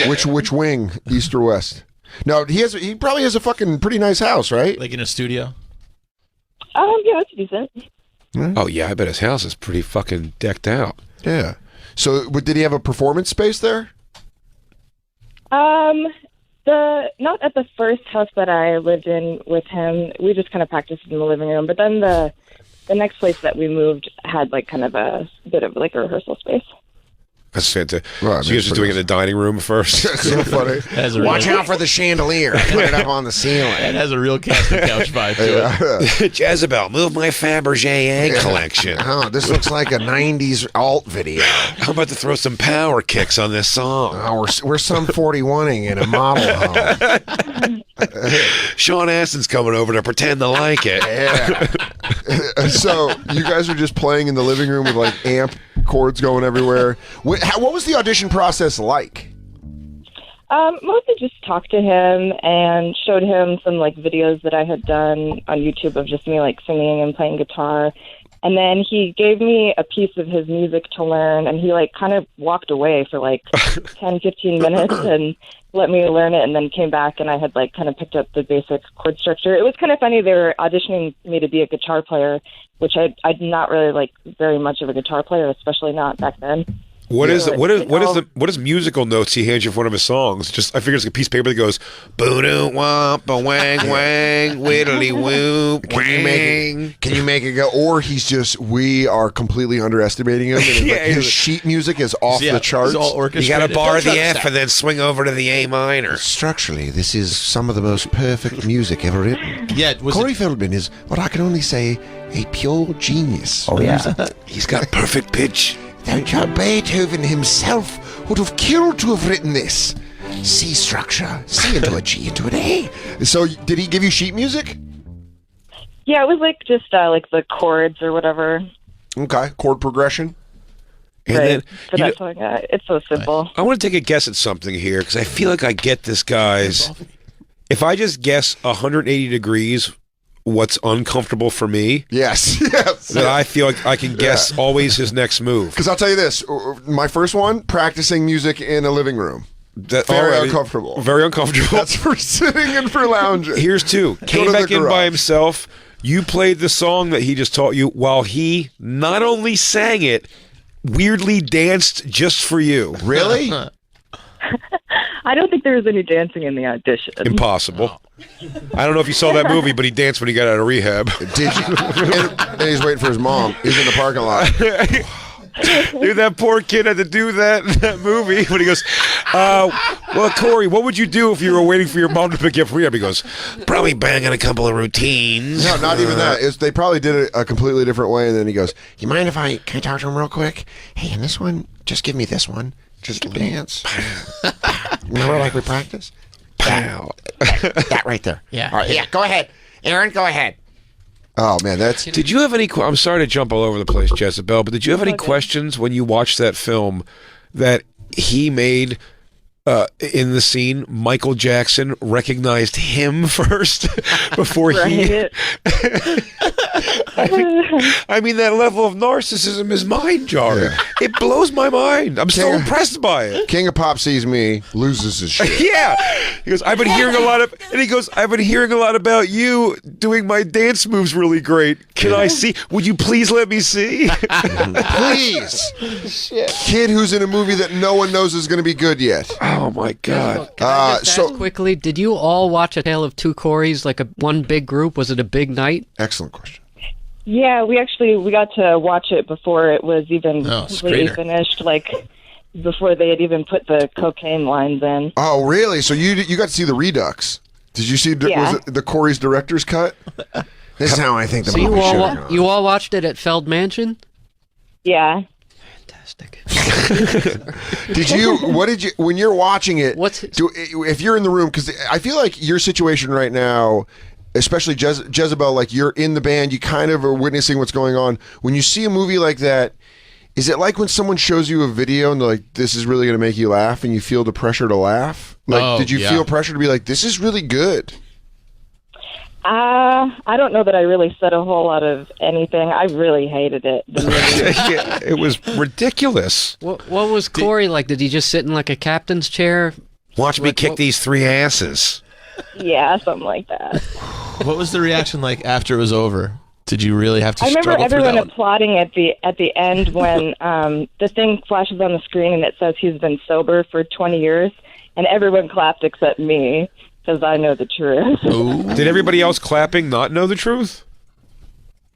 Which wing, east or west? No, he probably has a fucking pretty nice house, right? Like in a studio? Yeah, it's decent. Oh yeah, I bet his house is pretty fucking decked out. Yeah. So, did he have a performance space there? There Not at the first house that I lived in with him. We just kind of practiced in the living room. But then the next place that we moved had like kind of a bit of like a rehearsal space. That's fantastic. Well, so you guys just doing it in the dining room first? So funny. Watch out for the chandelier. Put it up on the ceiling. It has a real casting couch vibe to it. Jezebel, move my Fabergé egg collection. Oh, this looks like a 90s alt video. How about to throw some power kicks on this song? Oh, we're some 41ing in a model home. Sean Astin's coming over to pretend to like it. Yeah. So you guys are just playing in the living room with like amp chords going everywhere. What was the audition process like? Mostly just talked to him and showed him some like videos that I had done on YouTube of just me like singing and playing guitar. And then he gave me a piece of his music to learn, and he like kind of walked away for like 10, 15 minutes and let me learn it, and then came back and I had like kind of picked up the basic chord structure. It was kind of funny. They were auditioning me to be a guitar player, which I'm not really like very much of a guitar player, especially not back then. What is musical notes he hands you for one of his songs? Just I figure it's a piece of paper that goes boo doo womp a wang wang widdly woo wang. Can you make it go? Or he's just we are completely underestimating him. And like his sheet music is off the charts. It's all orchestrated. You got to bar the F and then swing over to the A minor. Structurally, this is some of the most perfect music ever written. Yeah, Corey Feldman is what I can only say a pure genius. Oh yeah, he's got perfect pitch. Don't you? Beethoven himself would have killed to have written this. C structure, C into a G into an A. So did he give you sheet music? Yeah, it was like just like the chords or whatever. Okay, chord progression. And right. then For that song, it's so simple. I want to take a guess at something here because I feel like I get this guy's. If I just guess 180 degrees, what's uncomfortable for me? Yes. That I feel like I can guess always his next move. Because I'll tell you this, my first one, practicing music in a living room. Very uncomfortable. Very uncomfortable. That's for sitting and for lounging. Here's two. Came back in by himself. You played the song that he just taught you while he not only sang it, weirdly danced just for you. Really? I don't think there was any dancing in the audition. Impossible. I don't know if you saw that movie, but he danced when he got out of rehab. Did you? And he's waiting for his mom. He's in the parking lot. Dude, that poor kid had to do that in that movie. When he goes, well, Corey, what would you do if you were waiting for your mom to pick you up from rehab? He goes, probably bang on a couple of routines. No, not even that. They probably did it a completely different way, and then he goes, You mind if can I talk to him real quick? Hey, in this one, just give me this one. Just dance. Remember like we practiced? Pow. That right there. Yeah. All right, yeah, go ahead. Aaron, go ahead. oh, man, that's... Did you have any... I'm sorry to jump all over the place, Jezebel, but did you have any questions when you watched that film that he made... in the scene, Michael Jackson recognized him first before he... I mean, that level of narcissism is mind-jarring. Yeah. It blows my mind. I'm so impressed by it. King of Pop sees me, loses his shit. Yeah. He goes, I've been hearing a lot of... And he goes, I've been hearing a lot about you doing my dance moves really great. Can I see? Would you please let me see? Please. Kid who's in a movie that no one knows is going to be good yet. Oh, my God. Can I just ask quickly, did you all watch A Tale of Two Coreys, like one big group? Was it a big night? Excellent question. Yeah, we got to watch it before it was even completely finished, like before they had even put the cocaine lines in. Oh, really? So you got to see the Redux. Did you see was it the Corey's director's cut? This is how I think the So movie should have gone. you all watched it at Feld Mansion? Yeah. Fantastic. When you're watching it, if you're in the room, because I feel like your situation right now, especially Jezebel, like you're in the band, you kind of are witnessing what's going on. When you see a movie like that, is it like when someone shows you a video and they're like, this is really going to make you laugh, and you feel the pressure to laugh? Like, did you feel pressure to be like, this is really good? I don't know that I really said a whole lot of anything. I really hated it. Yeah, it was ridiculous. What was Corey like? Did he just sit in like a captain's chair? Watch me kick these three asses. Yeah, something like that. What was the reaction like after it was over? Did you really have to struggle I remember everyone through that applauding at the end when the thing flashes on the screen and it says he's been sober for 20 years. and everyone clapped except me because I know the truth. Did everybody else clapping not know the truth?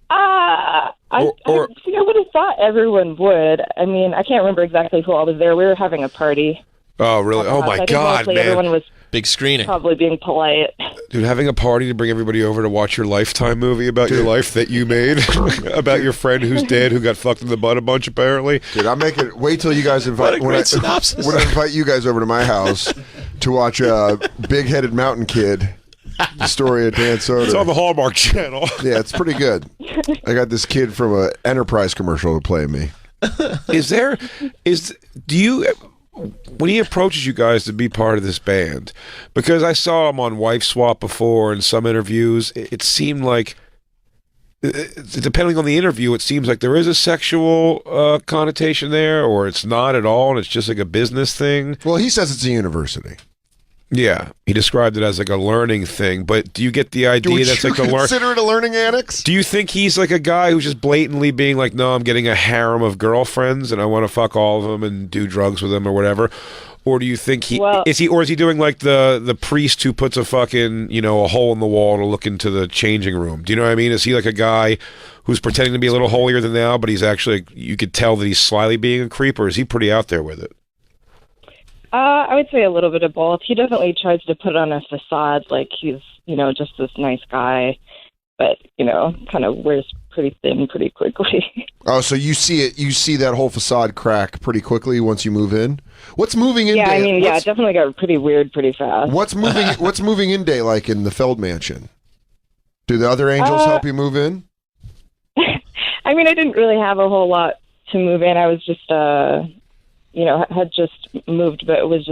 I would have thought everyone would. I mean, I can't remember exactly who all was there. We were having a party. Oh, really? Oh, my God, man. Everyone was big screening. probably being polite. Dude, having a party to bring everybody over to watch your Lifetime movie about your life that you made, about your friend who's dead, who got fucked in the butt a bunch, apparently. Dude, I'm making. Wait till you guys invite. What a great synopsis. When I invite you guys over to my house to watch Big Headed Mountain Kid, the story of Dan Soder. It's on the Hallmark Channel. Yeah, it's pretty good. I got this kid from an Enterprise commercial playing me. When he approaches you guys to be part of this band, because I saw him on Wife Swap before in some interviews, it seemed like, depending on the interview, it seems like there is a sexual connotation there, or it's not at all, and it's just like a business thing. Well, he says it's a university. Yeah, he described it as like a learning thing, but do you get the idea that's like the consider it a learning annex? Do you think he's like a guy who's just blatantly being like, no, I'm getting a harem of girlfriends and I want to fuck all of them and do drugs with them or whatever? Or do you think is he doing like the priest who puts a fucking, a hole in the wall to look into the changing room? Do you know what I mean? Is he like a guy who's pretending to be a little holier than thou, but he's actually, you could tell that he's slyly being a creep, or is he pretty out there with it? I would say a little bit of both. He definitely tries to put on a facade like he's, just this nice guy, but, kind of wears pretty thin pretty quickly. Oh, so you see it? You see that whole facade crack pretty quickly once you move in? What's moving in? Yeah, day? I mean, it definitely got pretty weird pretty fast. What's moving in day like in the Feld mansion? Do the other angels help you move in? I mean, I didn't really have a whole lot to move in. I was just, had just moved, but it was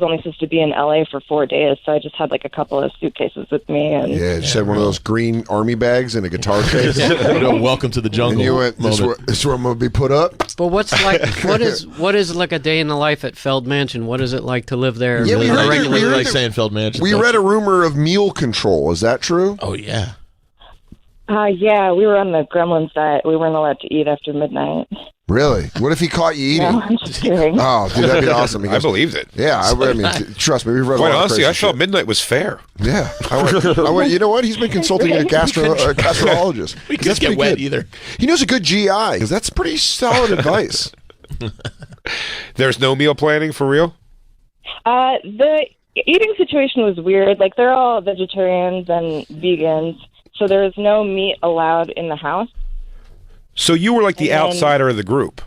only supposed to be in LA for 4 days, so I just had like a couple of suitcases with me. And just had one of those green army bags and a guitar case. Welcome to the jungle. And you went, this is where I'm going to be put up? But what is like a day in the life at Feld Mansion? What is it like to live there? Yeah, we like saying Feld Mansion. We read a rumor of meal control. Is that true? Oh, yeah. Yeah, we were on the Gremlins diet. We weren't allowed to eat after midnight. Really? What if he caught you eating? No, I'm just kidding. Oh, dude, that'd be awesome. I believed it. Yeah, I mean, trust me, we've read a lot of honestly, crazy I felt shit. midnight was fair. Yeah. I went, you know what? He's been consulting a gastrologist. We couldn't get wet either. He knows a good GI, because that's pretty solid advice. There's no meal planning for real? The eating situation was weird. Like, they're all vegetarians and vegans, so there is no meat allowed in the house. So you were like the outsider of the group?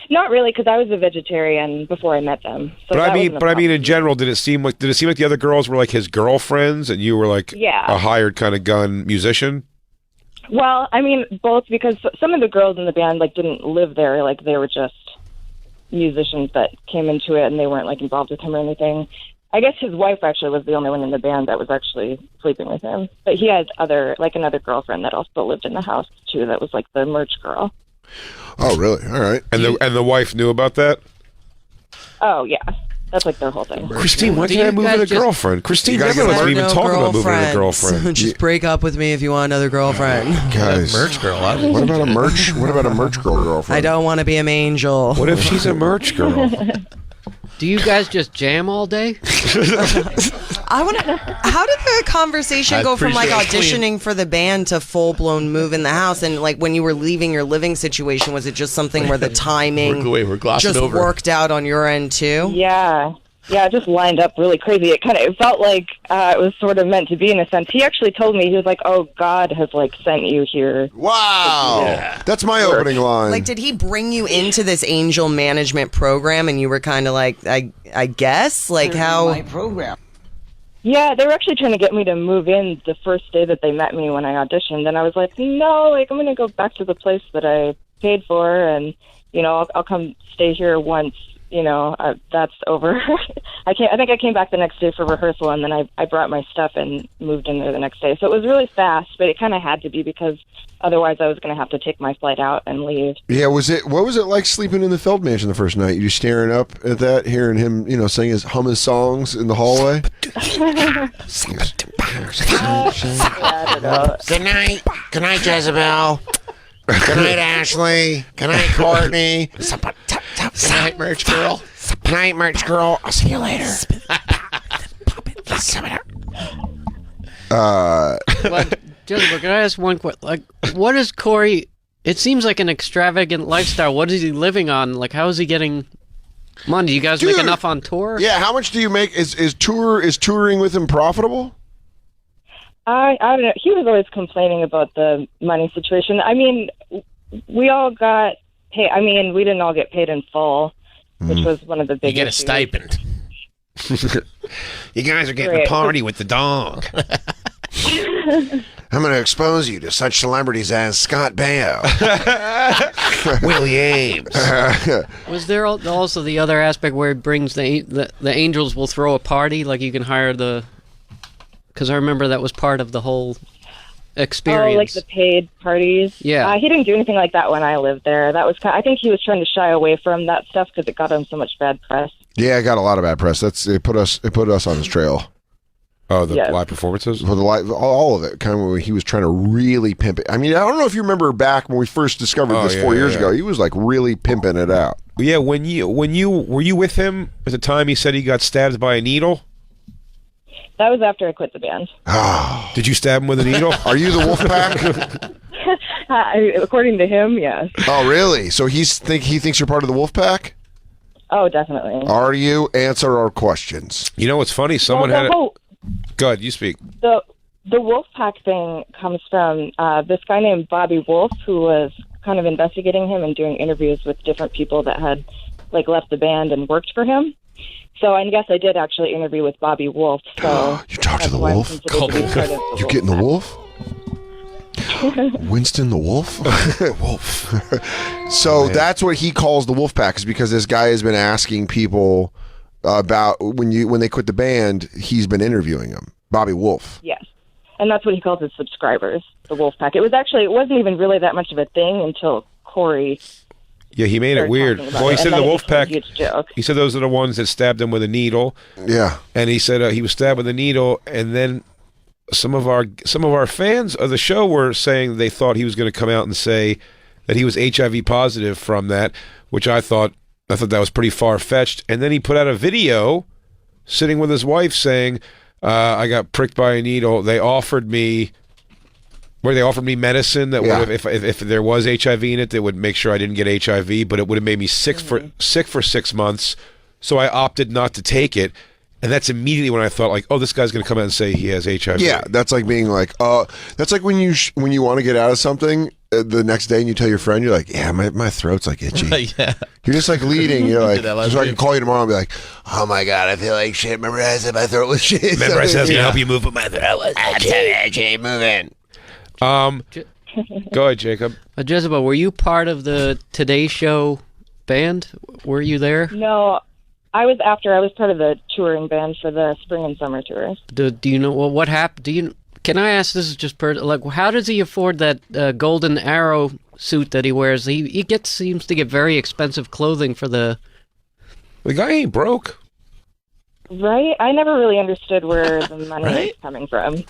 Not really, because I was a vegetarian before I met them. So but I mean, in general, did it seem like the other girls were like his girlfriends, and you were like a hired kind of gun musician? Well, I mean, both, because some of the girls in the band didn't live there. Like, they were just musicians that came into it, and they weren't involved with him or anything. I guess his wife actually was the only one in the band that was actually sleeping with him. But he had another girlfriend that also lived in the house too. That was the merch girl. Oh, really? All right. And the wife knew about that? Oh, yeah. That's their whole thing. Christine, why can't I move in a girlfriend? Christine never lets me even talk about moving in a girlfriend. Just break up with me if you want another girlfriend. Guys, merch girl. What about a merch girlfriend? I don't want to be an angel. What if she's a merch girl? Do you guys just jam all day? I want to. How did the conversation go from auditioning for the band to full blown move in the house? And when you were leaving your living situation, was it just something where the timing worked out on your end too? Yeah. Yeah, it just lined up really crazy. It felt like it was sort of meant to be in a sense. He actually told me, he was like, "Oh, God has sent you here." Wow, that's my opening line. Did he bring you into this angel management program, and you were kind of I guess, how? My program. Yeah, they were actually trying to get me to move in the first day that they met me when I auditioned, and I was like, "No, I'm going to go back to the place that I paid for, and I'll come stay here once." That's over. I think I came back the next day for rehearsal, and then I brought my stuff and moved in there the next day. So it was really fast, but it kind of had to be because otherwise I was going to have to take my flight out and leave. Yeah, what was it like sleeping in the Feld Mansion the first night? You just staring up at that, hearing him, hum his songs in the hallway? I don't know. Good night, Jezebel. Good night, Ashley. Good night, Courtney. Good night, merch girl. Good night, merch girl. I'll see you later. Jezebel, can I ask one question? Like, what is Corey? It seems like an extravagant lifestyle. What is he living on? Like, how is he getting money? Do you guys make enough on tour? Yeah, how much do you make? Is touring with him profitable? I don't know. He was always complaining about the money situation. I mean, we all got paid. I mean, we didn't all get paid in full, which was one of the big. You get issues. a stipend. You guys are getting a party with the dog. I'm going to expose you to such celebrities as Scott Baio, Willie Ames. Was there also the other aspect where it brings the angels will throw a party, like you can hire the? Because I remember that was part of the whole experience. Oh, like the paid parties. Yeah. He didn't do anything like that when I lived there. That was I think he was trying to shy away from that stuff because it got him so much bad press. Yeah, I got a lot of bad press. It put us on his trail. Oh, the live performances? For the all of it. Kind of when he was trying to really pimp it. I mean, I don't know if you remember back when we first discovered this 4 years ago. He was like really pimping it out. Yeah, were you with him at the time he said he got stabbed by a needle? That was after I quit the band. Did you stab him with a needle? Are you the Wolfpack? According to him, yes. Oh, really? So he thinks you're part of the Wolfpack? Oh, definitely. Are you? Answer our questions. You know what's funny? Someone had Go ahead, you speak. The Wolfpack thing comes from this guy named Bobby Wolf, who was kind of investigating him and doing interviews with different people that had left the band and worked for him. So I guess I did actually interview with Bobby Wolf. So you talked to the Wolf? You getting the Wolf? Winston the Wolf? Wolf. So that's what he calls the Wolfpack, is because this guy has been asking people about when they quit the band. He's been interviewing them. Bobby Wolf. Yes. And that's what he calls his subscribers, the Wolfpack. It wasn't even really that much of a thing until Corey. Yeah, he made it weird. Well, he said the Wolfpack. He said those are the ones that stabbed him with a needle. Yeah, and he said he was stabbed with a needle, and then some of our fans of the show were saying they thought he was going to come out and say that he was HIV positive from that, which I thought that was pretty far fetched. And then he put out a video sitting with his wife saying, "I got pricked by a needle. They offered me." Where they offered me medicine that would have, if there was HIV in it, that would make sure I didn't get HIV, but it would have made me sick for 6 months. So I opted not to take it, and that's immediately when I thought, oh, this guy's going to come out and say he has HIV. Yeah, that's like being that's like when you want to get out of something the next day and you tell your friend, you're like, yeah, my throat's itchy. Yeah. You're just leading. You're like, so I can call you tomorrow and be like, oh my god, I feel like shit. Remember I said my throat was shit. Remember I said I was going to help you move, but my throat was itchy. Moving. Go ahead, Jacob. Jezebel, were you part of the Today Show band? Were you there? No, I was after. I was part of the touring band for the spring and summer tours. Do you know what happened? Can I ask? This is just how does he afford that golden arrow suit that he wears? He seems to get very expensive clothing for the. The guy ain't broke. Right? I never really understood where the money was coming from.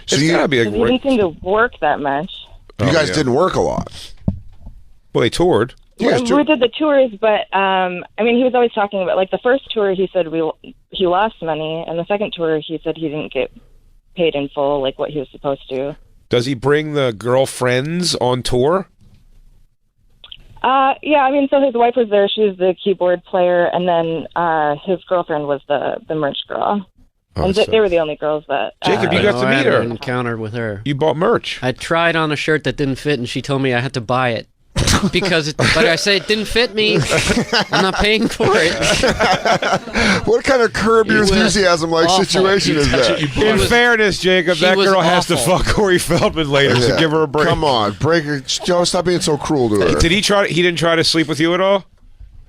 So you gotta be he didn't seem to work that much. You guys didn't work a lot. Well, they toured. We did the tours, but he was always talking about the first tour. He said he lost money, and the second tour he said he didn't get paid in full, like what he was supposed to. Does he bring the girlfriends on tour? Yeah, so his wife was there. She was the keyboard player, and then his girlfriend was the merch girl. And they were the only girls that... Jacob, you got to meet her. I encountered with her. You bought merch. I tried on a shirt that didn't fit, and she told me I had to buy it. But I said it didn't fit me. I'm not paying for it. What kind of Curb Your Enthusiasm situation is that? In fairness, Jacob, that girl has to fuck Corey Feldman later, so give her a break. Come on, break her. Joe, stop being so cruel to her. Did he try? He didn't try to sleep with you at all?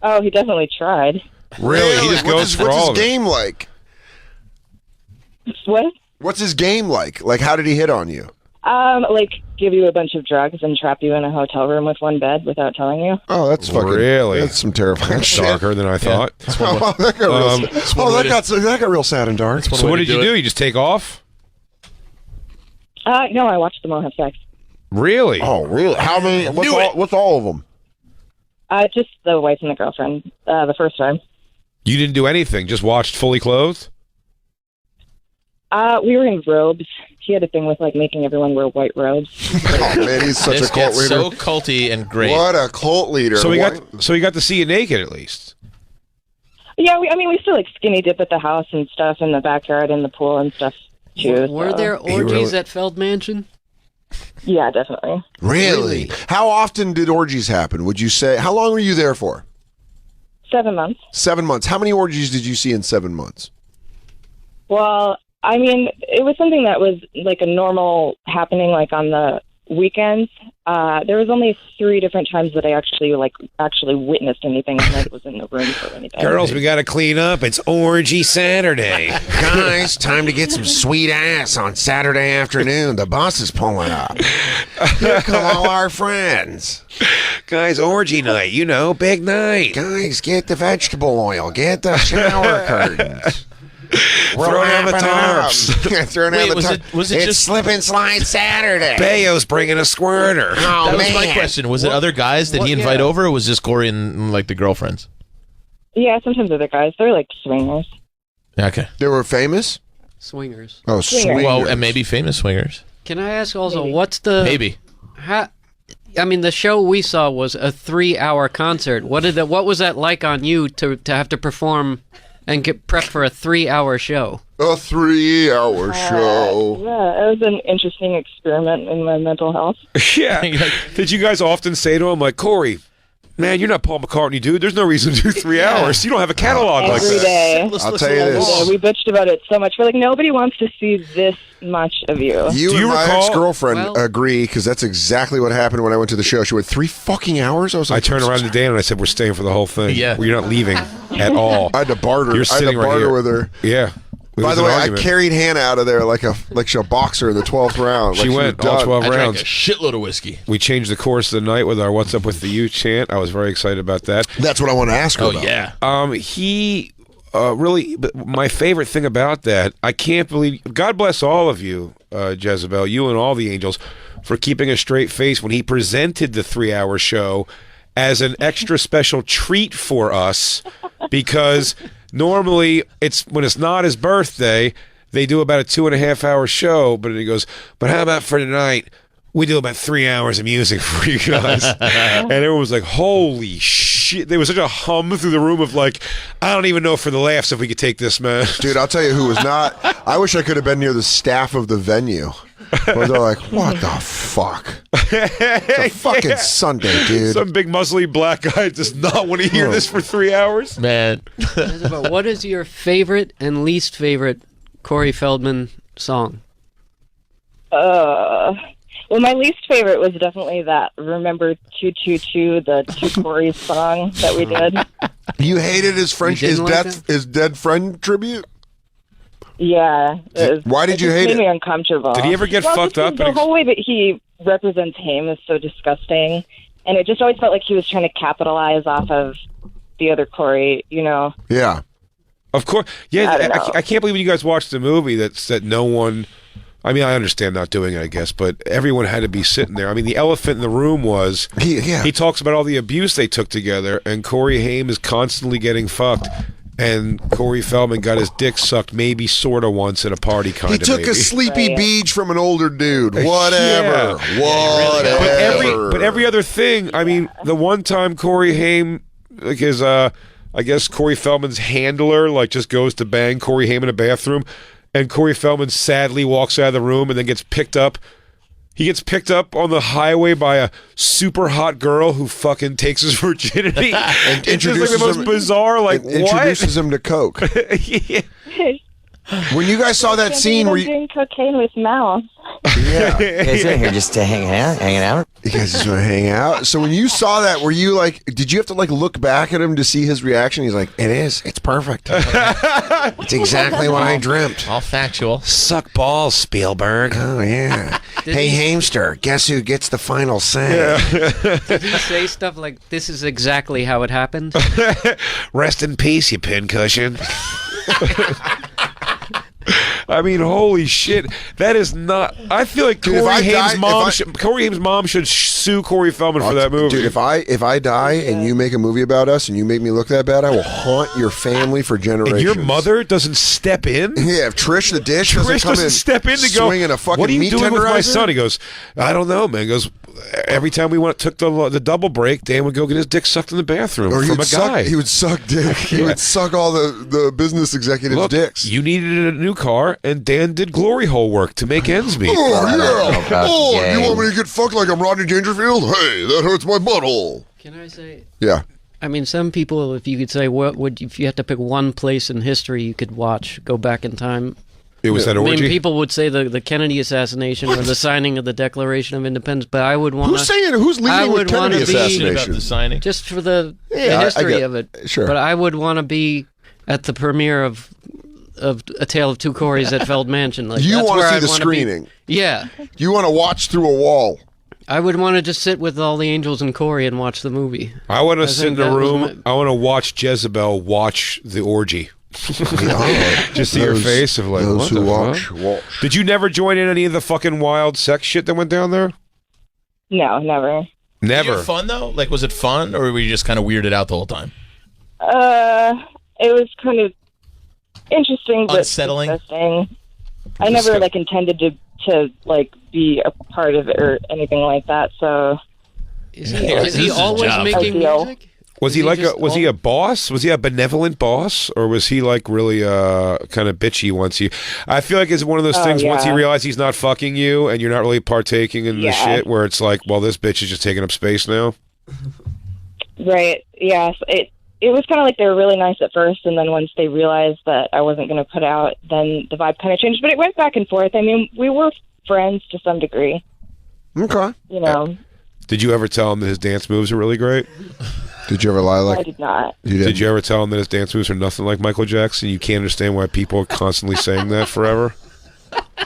Oh, he definitely tried. Really? He just goes for all of it. What's his game like? What? What's his game like? Like, how did he hit on you? Give you a bunch of drugs and trap you in a hotel room with one bed without telling you. Oh, that's fucking... Really? That's some terrifying shit. Darker than I thought. That got real sad and dark. So what did you do? You just take off? No, I watched them all have sex. Really? Oh, really? How many? What's all of them? Just the wife and the girlfriend, the first time. You didn't do anything, just watched fully clothed? We were in robes. He had a thing with like making everyone wear white robes. Oh man, he's such This a cult gets leader. so culty and great. What a cult leader. So you got to see you naked at least. Yeah, we still like skinny dip at the house and stuff in the backyard and the pool and stuff too. Were there orgies at Feld Mansion? Yeah, definitely. Really? How often did orgies happen? Would you say? How long were you there for? 7 months. 7 months. How many orgies did you see in 7 months? Well, I mean, it was something that was like a normal happening, like on the weekends. There was only 3 different times that I actually witnessed anything and like was in the room for anything. Girls, we got to clean up. It's Orgy Saturday. Guys, time to get some sweet ass on Saturday afternoon. The bus is pulling up. Here come all our friends. Guys, orgy night. You know, big night. Guys, get the vegetable oil. Get the shower curtains. Throw down the tarps. Throw down the tarps. Was it It's just Slip and Slide Saturday. Bayo's bringing a squirter. Oh, that man. was my question. Was it other guys that he invite over, or was just Corey and like the girlfriends? Yeah, sometimes other guys. They're like swingers. Okay. They were famous? Swingers. Oh, swingers. Well, and maybe famous swingers. Can I ask also, what's the... Maybe. I mean, the show we saw was a 3-hour concert. What was that like on you to have to perform and get prep for a 3-hour show? A 3-hour show. Yeah, it was an interesting experiment in my mental health. Yeah. Did you guys often say to him, like, Corey, man, you're not Paul McCartney, dude. There's no reason to do 3 hours. You don't have a catalog like Every that. day. I'll tell you this. Yeah, we bitched about it so much. We're like, nobody wants to see this much of you. You Do and you my recall- ex-girlfriend agree, because that's exactly what happened when I went to the show. She went 3 fucking hours? I was I like, turned around to Dan and I said, we're staying for the whole thing. Yeah. You're not leaving at all. I had to barter. You're I had sitting to right barter here. with her. Yeah. It By was the an way, argument. I carried Hannah out of there like a boxer in the 12th round. She was went all done. 12 I drank rounds. a shitload of whiskey. We changed the course of the night with our What's Up with the You chant. I was very excited about that. That's what I want to ask her about. Yeah. He really, my favorite thing about that, I can't believe, God bless all of you, Jezebel, you and all the angels, for keeping a straight face when he presented the 3-hour show as an extra special treat for us, because normally when it's not his birthday, they do about a 2.5-hour show, but he goes, but how about for tonight? We do about 3 hours of music for you guys. And everyone was like, holy shit. There was such a hum through the room of like, I don't even know for the laughs if we could take this, man. Dude, I'll tell you who was not. I wish I could have been near the staff of the venue. Where they're like, what the fuck? It's a fucking Sunday, dude. Some big muscly black guy does not want to hear this for 3 hours. Man. Jezebel, what is your favorite and least favorite Corey Feldman song? Well, my least favorite was definitely that Remember 222, the Two Corey song that we did. You hated his friend, You didn't like his dead friend tribute? Yeah. Why did you hate Made me it? uncomfortable. Did he ever get fucked up? The whole way that he represents Haim is so disgusting. And it just always felt like he was trying to capitalize off of the other Corey, you know? Yeah. Of course. I Yeah, don't know. I can't believe when you guys watched the movie that no one... I mean, I understand not doing it, I guess, but everyone had to be sitting there. I mean, the elephant in the room was... He talks about all the abuse they took together, and Corey Haim is constantly getting fucked, and Corey Feldman got his dick sucked maybe sort of once at a party kind He of took maybe. a sleepy beach from an older dude. Whatever. Yeah. Whatever. But every other thing, I mean, the one time Corey Haim, like his, I guess Corey Feldman's handler, like just goes to bang Corey Haim in a bathroom, and Corey Feldman sadly walks out of the room and then gets picked up. He gets picked up on the highway by a super hot girl who fucking takes his virginity. And It's just like the most bizarre, like, what? Introduces him to Coke. Yeah. When you guys saw that scene where you... doing cocaine with mouse. Yeah. You guys are here just to hang out? You guys just want to hang out? So when you saw that, were you like, did you have to like look back at him to see his reaction? He's like, It is. It's perfect. It's exactly what I dreamt. All factual. Suck balls, Spielberg. Oh, yeah. Hey, Hamster, guess who gets the final say? Did he say stuff like, this is exactly how it happened? Rest in peace, you pincushion. I mean, holy shit! That is not. I feel like Dude, if Corey I Haim's died- mom. if I- Corey Haim's mom should sue Corey Feldman for that movie. Dude, if I die and you make a movie about us and you make me look that bad, I will haunt your family for generations. And your mother doesn't step in? Yeah, if Trish the dish doesn't step in to go, swinging a fucking what are you meat doing with my tenderizer? son? He goes, I don't know, man. He goes, every time we took the double break, Dan would go get his dick sucked in the bathroom Or from a guy. He would suck dick. He would suck all the business executives' dicks. You needed a new car, and Dan did glory hole work to make ends meet. Oh, yeah. Oh, you want me to get fucked like I'm Rodney Dangerfield? Hey, that hurts my butthole. Can I say? Yeah. I mean, some people, if you could say, what would if you had to pick one place in history you could watch, go back in time? It was that orgy? I mean, people would say the Kennedy assassination or the signing of the Declaration of Independence, but I would want Who's saying it? Who's leading with Kennedy assassination? About the signing. Just for the Yeah, I history get- of it. sure. But I would want to be at the premiere of A Tale of Two Corys at Feld Mansion. Like, You that's want where to see I'd the wanna be. screening. Yeah. You want to watch through a wall. I would want to just sit with all the angels and Corey and watch the movie. I want to I sit in think a that was room. I want to watch Jezebel watch the orgy. Just see your Those- face of like, those what who the watch, fuck? watch. Did you never join in any of the fucking wild sex shit that went down there? No, never. Did you Never. have fun though? Like, was it fun, or were you just kind of weirded out the whole time? It was kind of interesting, but Unsettling? disgusting. I never like intended to like be a part of it or anything like that. So Is he always job. making Ideal. music? Was he like was he a boss? Was he a benevolent boss, or was he like really kind of bitchy once he? I feel like it's one of those things. Once he yeah. realizes he's not fucking you, and you're not really partaking in the Yeah. shit, where it's like, well, this bitch is just taking up space now. right, yes, it was kind of like they were really nice at first, and then once they realized that I wasn't going to put out, then the vibe kind of changed. But it went back and forth. I mean, we were friends to some degree. Okay. You know, Did you ever tell him that his dance moves are really great? Did you ever lie I like? did not. You did. Did you ever tell him that his dance moves are nothing like Michael Jackson? You can't understand why people are constantly saying that forever.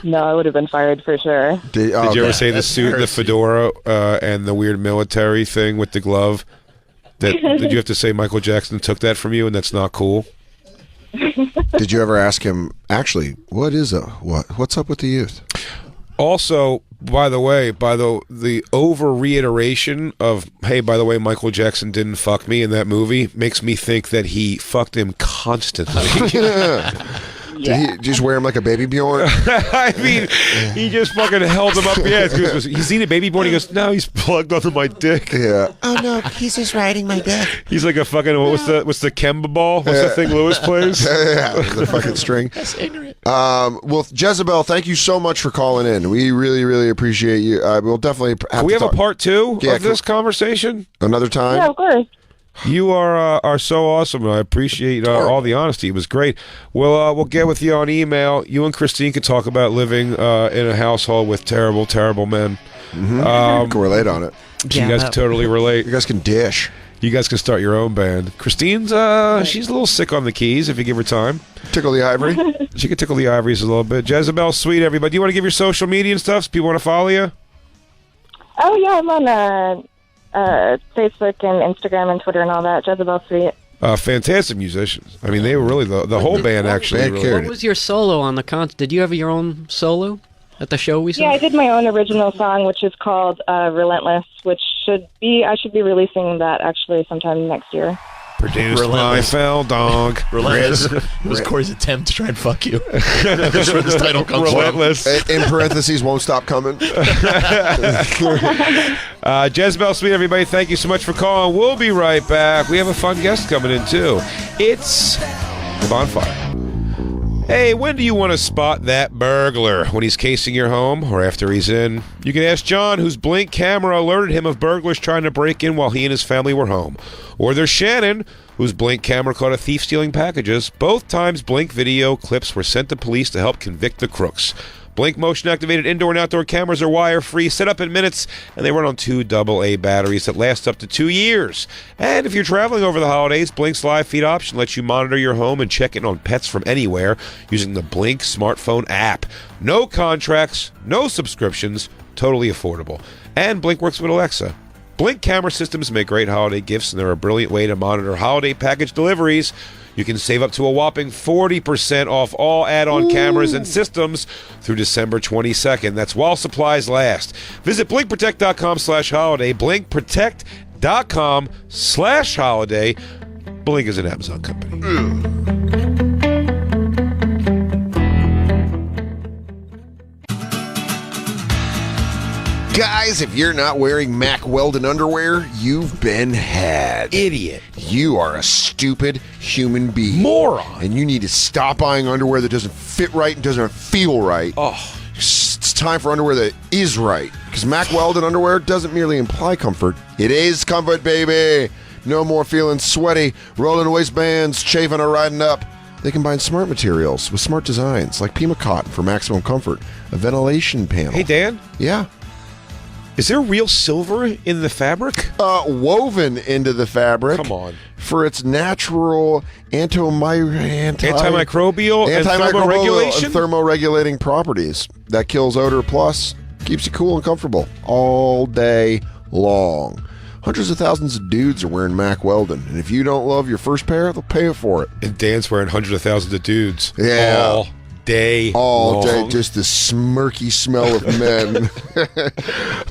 No, I would have been fired for sure. Did you ever say the suit, the fedora, and the weird military thing with the glove? Did you have to say Michael Jackson took that from you and that's not cool? Did you ever ask him? Actually, what's up with the youth? Also, by the way, the over reiteration of, hey, by the way, Michael Jackson didn't fuck me in that movie makes me think that he fucked him constantly. Did he just wear him like a baby Bjorn? I mean, he just fucking held him up. Yeah, he's seen a baby born. He goes, no, he's plugged onto my dick. Yeah. Oh no, he's just riding my dick. He's like a fucking what's the Kemba ball? What's the thing Lewis plays? Yeah, the fucking string. That's ignorant. Well, Jezebel, thank you so much for calling in. We really, really appreciate you. We'll definitely have Can we to have a part two of can- this conversation? another time. Yeah, of course. You are so awesome, and I appreciate all the honesty. It was great. We'll get with you on email. You and Christine could talk about living in a household with terrible, terrible men. Can relate on it. So you guys can totally relate. You guys can dish. You guys can start your own band. Christine's she's a little sick on the keys if you give her time. Tickle the ivory. She can tickle the ivories a little bit. Jezebel, sweet everybody. Do you want to give your social media and stuff so people want to follow you? Oh yeah, I'm on Facebook and Instagram and Twitter and all that. Jezebel Sweet. Fantastic musicians. I mean, they were really the whole band actually. Band Really, carried What was your solo on the Did you have your own solo at the show we saw? Yeah, I did my own original song, which is called Relentless, which I should be releasing that actually sometime next year. Produced by Relentless. Fell Dog. Relentless. It was Corey's attempt to try and fuck you. That's where this title comes Relentless. In parentheses, won't stop coming. Jezebel, sweet everybody, thank you so much for calling. We'll be right back. We have a fun guest coming in too. It's the Bonfire. Hey, when do you want to spot that burglar? When he's casing your home or after he's in? You can ask John, whose Blink camera alerted him of burglars trying to break in while he and his family were home. Or there's Shannon, whose Blink camera caught a thief stealing packages. Both times Blink video clips were sent to police to help convict the crooks. Blink motion-activated indoor and outdoor cameras are wire-free, set up in minutes, and they run on 2 AA batteries that last up to 2 years. And if you're traveling over the holidays, Blink's live feed option lets you monitor your home and check in on pets from anywhere using the Blink smartphone app. No contracts, no subscriptions, totally affordable. And Blink works with Alexa. Blink camera systems make great holiday gifts, and they're a brilliant way to monitor holiday package deliveries. You can save up to a whopping 40% off all add-on cameras and systems through December 22nd. That's while supplies last. Visit blinkprotect.com/holiday. blinkprotect.com/holiday. Blink is an Amazon company. Guys, if you're not wearing Mack Weldon underwear, you've been had. Idiot. You are a stupid human being. Moron. And you need to stop buying underwear that doesn't fit right and doesn't feel right. Oh. It's time for underwear that is right. Because Mack Weldon underwear doesn't merely imply comfort. It is comfort, baby. No more feeling sweaty, rolling waistbands, chafing or riding up. They combine smart materials with smart designs like Pima Cotton for maximum comfort, a ventilation panel. Hey, Dan? Yeah. Is there real silver in the fabric? Woven into the fabric. Come on. For its natural antimicrobial and thermoregulating properties that kills odor, plus keeps you cool and comfortable all day long. Hundreds of thousands of dudes are wearing Mack Weldon, and if you don't love your first pair, they'll pay for it. And Dan's wearing hundreds of thousands of dudes. Yeah. All day, just the smirky smell of men.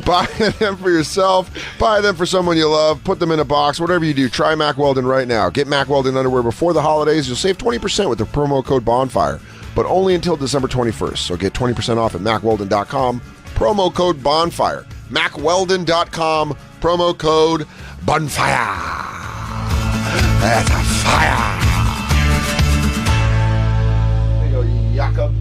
Buy them for yourself. Buy them for someone you love. Put them in a box. Whatever you do, try Mack Weldon right now. Get Mack Weldon underwear before the holidays. You'll save 20% with the promo code Bonfire, but only until December 21st. So get 20% off at MackWeldon.com. Promo code Bonfire. MackWeldon.com. Promo code Bonfire. That's a fire. Jakob.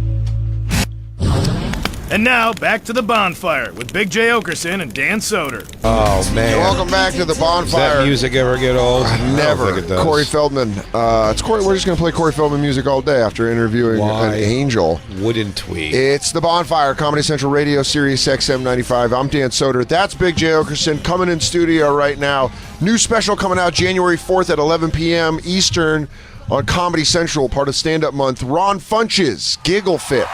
And now, back to the Bonfire with Big J. Oakerson and Dan Soder. Oh, man. Welcome back to the Does Bonfire. that music ever get old? Never. I don't think it does. Corey Feldman. It's Corey. We're just going to play Corey Feldman music all day after interviewing an angel. Wouldn't we? It's the Bonfire, Comedy Central Radio, Sirius XM 95. I'm Dan Soder. That's Big J. Oakerson coming in studio right now. New special coming out January 4th at 11 p.m. Eastern on Comedy Central, part of Stand Up Month. Ron Funches, Giggle Fit.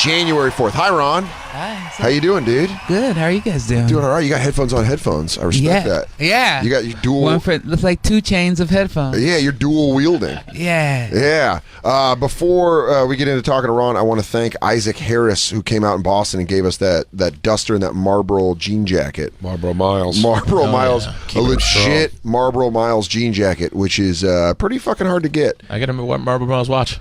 January 4th. Hi, Ron. Hi. How you doing, dude? Good. How are you guys doing? Doing all right. You got headphones on headphones. I respect that. Yeah. You got your dual. One for looks like two chains of headphones. Yeah, you're dual wielding. Yeah. Yeah. Before we get into talking to Ron, I want to thank Isaac Harris, who came out in Boston and gave us that duster and that Marlboro jean jacket. Marlboro Miles. Miles. Yeah. A legit Marlboro Miles jean jacket, which is pretty fucking hard to get. I got a Marlboro Miles watch.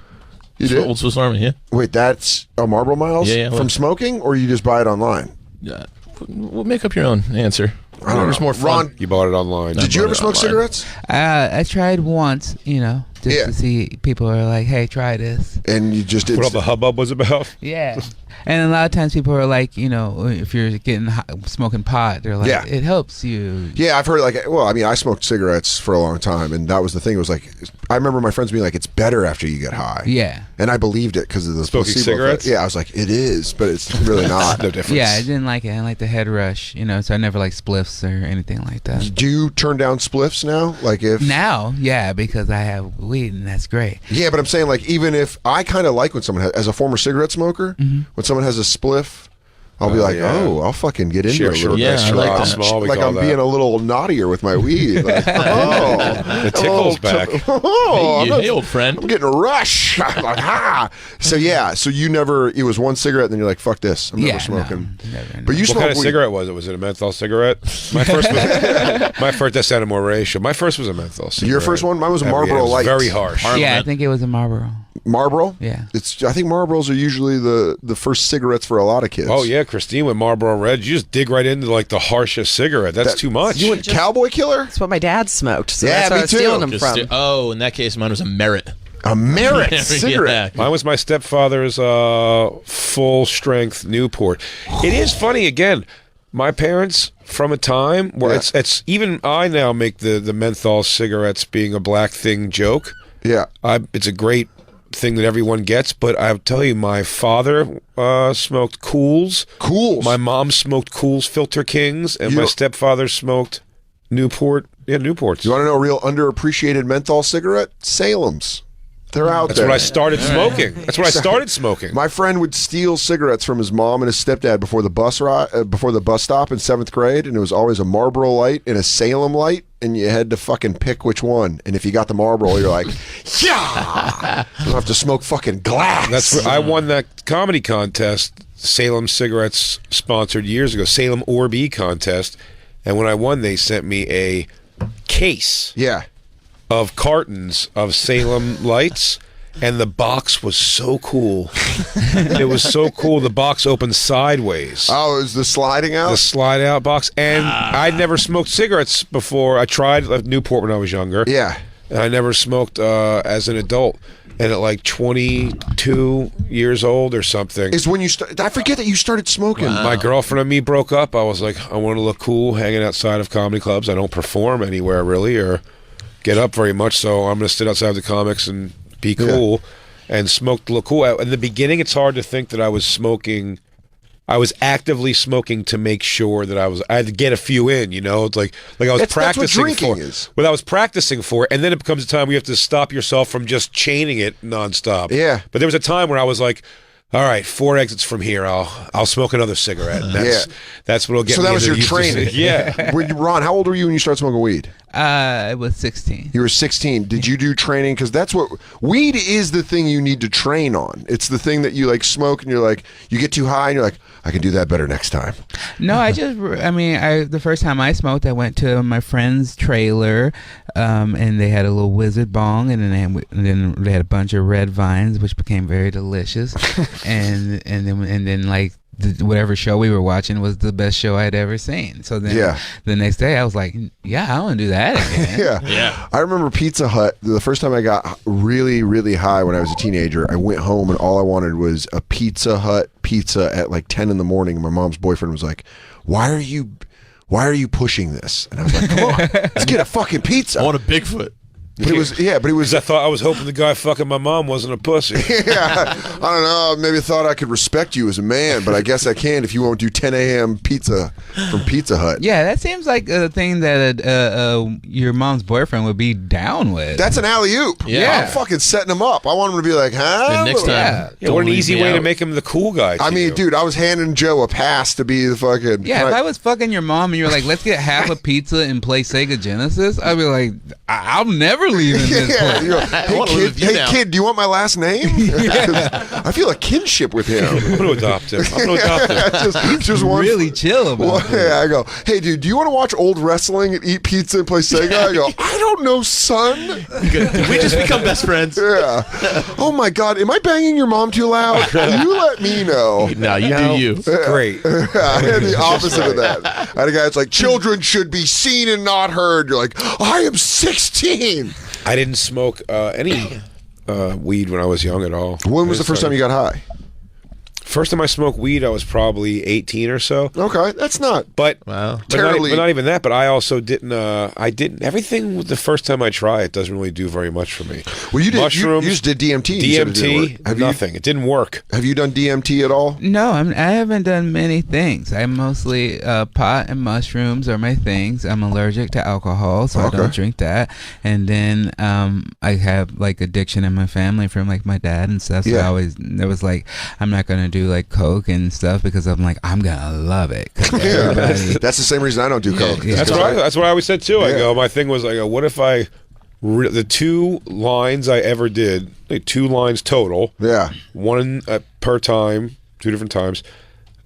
You did? Old Swiss Army, yeah. Wait, that's a Marlboro Miles? Yeah. From smoking, or you just buy it online? Yeah. We'll make up your own answer. I don't know. More fun. Ron, You bought it online. did you ever smoke cigarettes? I tried once, just to see. People are like, "Hey, try this." And you just did. What all the hubbub was about? Yeah. And a lot of times people are like, if you're getting smoking pot, they're like, it helps you. Yeah, I've heard I smoked cigarettes for a long time, and that was the thing. It was like, I remember my friends being like, it's better after you get high. Yeah. And I believed it because of the Smoking placebo cigarettes? effect. Yeah, I was like, it is, but it's really not. No difference. Yeah, I didn't like it. I like the head rush, so I never liked spliffs or anything like that. Do you turn down spliffs now? Now, yeah, because I have weed, and that's great. Yeah, but I'm saying, even if I kind of like when someone as a former cigarette smoker, when someone has a spliff, I'll be like, I'll fucking get into it a little bit. I like that. Small, we like call I'm that. being a little naughtier with my weed. Like, The tickle's back. Hey, old friend. I'm getting a rush. I'm like, So you never, it was one cigarette, and then you're like, fuck this. I'm never smoking. Never. But you What smoke kind of weed. cigarette was it? Was it a menthol cigarette? My first that sounded more racial. My first was a menthol cigarette. Your first one? Mine was a Yeah, Marlboro it was Light. very harsh. Yeah, I think it was a Marlboro. Marlboro? Yeah. I think Marlboros are usually the first cigarettes for a lot of kids. Oh yeah, Christine with Marlboro Red. You just dig right into the harshest cigarette. That's too much. You went Cowboy Killer? That's what my dad smoked. So Yeah, that's where me I was too. stealing them from. In that case, mine was a Merit. A Merit Yeah. cigarette. Mine was my stepfather's full strength Newport. It is funny again. My parents from a time where it's even I now make the menthol cigarettes being a black thing joke. Yeah. It's a great thing that everyone gets, but I'll tell you, my father smoked Cools. My mom smoked Cools Filter Kings, and my stepfather smoked Newport. Yeah, Newports. You want to know a real underappreciated menthol cigarette? Salem's. They're out That's there. when I started smoking. That's when I started smoking. My friend would steal cigarettes from his mom and his stepdad before the bus stop in 7th grade, and it was always a Marlboro Light and a Salem Light, and you had to fucking pick which one. And if you got the Marlboro, you're like, yeah, you don't have to smoke fucking glass. That's where I won that comedy contest. Salem Cigarettes sponsored years ago, Salem Orb contest, and when I won, they sent me a case. Yeah. Of cartons of Salem lights, and the box was so cool. It was so cool. The box opened sideways. Oh, it was the sliding out? The slide out box. And I'd never smoked cigarettes before. I tried Newport when I was younger. Yeah. And I never smoked as an adult. And at like 22 years old or something. Is when you I forget that you started smoking. My girlfriend and me broke up. I was like, I want to look cool hanging outside of comedy clubs. I don't perform anywhere really, or get up very much, so I'm going to sit outside the comics and be cool and smoke to look cool. In the beginning, it's hard to think that I was smoking. I was actively smoking to make sure that I had to get a few in, you know? It's like I was practicing that's what drinking for. is. Well, I was practicing for it, and then it becomes a time where you have to stop yourself from just chaining it nonstop. Yeah. But there was a time where I was like, all right, 4 exits from here. I'll smoke another cigarette. And that's what'll get me. So that was into your the training. Yeah. Ron, how old were you when you started smoking weed? I was 16. You were 16. Did you do training? Because that's what weed is, the thing you need to train on. It's the thing that you like smoke and you're like, you get too high and you're like, I can do that better next time. No, the first time I smoked, I went to my friend's trailer, and they had a little wizard bong, and then they had a bunch of red vines, which became very delicious, and then like whatever show we were watching was the best show I'd ever seen. So then the next day I was like, yeah, I want to do that again. Yeah. I remember Pizza Hut. The first time I got really, really high when I was a teenager, I went home and all I wanted was a Pizza Hut pizza at like 10 in the morning. And my mom's boyfriend was like, why are you pushing this? And I was like, come on, let's get a fucking pizza. I want a Bigfoot. But it was. I was hoping the guy fucking my mom wasn't a pussy. I don't know. Maybe thought I could respect you as a man, but I guess I can if you won't do 10 a.m. pizza from Pizza Hut. Yeah, that seems like a thing that your mom's boyfriend would be down with. That's an alley-oop. Yeah. I'm fucking setting him up. I want him to be like, huh? And next time, what an easy way to make him the cool guy. I mean, dude, I was handing Joe a pass to be the fucking... Yeah, if I was fucking your mom and you were like, let's get half a pizza and play Sega Genesis, I'd be like, I'm never leaving this place. You go, hey, kid, do you want my last name? I feel a kinship with him. I'm going to adopt him. just one, really chill about it. Yeah, I go, hey, dude, do you want to watch old wrestling and eat pizza and play Sega? I go, I don't know, son. Did we just become best friends? Yeah. Oh, my God. Am I banging your mom too loud? You let me know. No, you do you. Great. I had the opposite of that. I had a guy that's like, children should be seen and not heard. You're like, I am 16. I didn't smoke any weed when I was young at all. When was the first time you got high? First time I smoked weed, I was probably 18 or so. Okay, that's not. But wow, but not even that. But I also didn't. I didn't. Everything the first time I try it doesn't really do very much for me. Well, you did. Mushrooms. You just did DMT. DMT. Nothing. It didn't work. Have you done DMT at all? No, I haven't done many things. I'm mostly pot and mushrooms are my things. I'm allergic to alcohol, so I don't drink that. And then I have like addiction in my family from like my dad and stuff. So it was like, I'm not gonna do like coke and stuff because I'm like, I'm gonna love it. That's the same reason I don't do coke. Yeah. That's what I always said too. I go, my thing was, I go, what if I the 2 lines I ever did, like 2 lines total, one per time, 2 different times,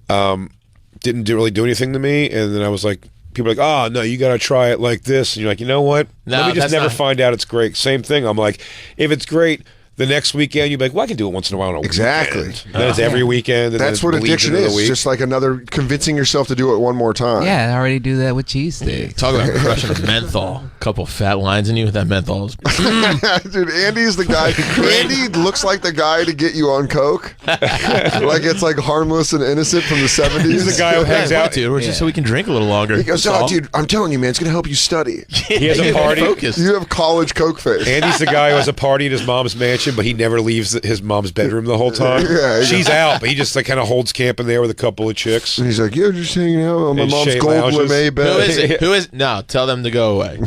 didn't really do anything to me, and then I was like, people are like, oh no, you gotta try it like this, and you're like, you know what? Let me just never find out it's great. Same thing. I'm like, if it's great the next weekend, you'd be like, well, I can do it once in a while on a weekend. Then it's every weekend. And that's what addiction is. Just like another convincing yourself to do it one more time. Yeah, I already do that with cheese sticks. Talk about crushing a menthol. A couple fat lines in you with that menthol. Dude, Andy's the guy. Andy looks like the guy to get you on coke. Like it's like harmless and innocent from the 70s. He's the guy who hangs out. Dude, just so we can drink a little longer. He goes, oh, dude, I'm telling you, man, it's going to help you study. He has a party. You have college coke face. Andy's the guy who has a party at his mom's mansion. kitchen, but he never leaves his mom's bedroom the whole time. She's out, but he just like kind of holds camp in there with a couple of chicks. And he's like, "Yeah, just hanging out on my mom's gold lame bed." Who is it? Who is? No, tell them to go away.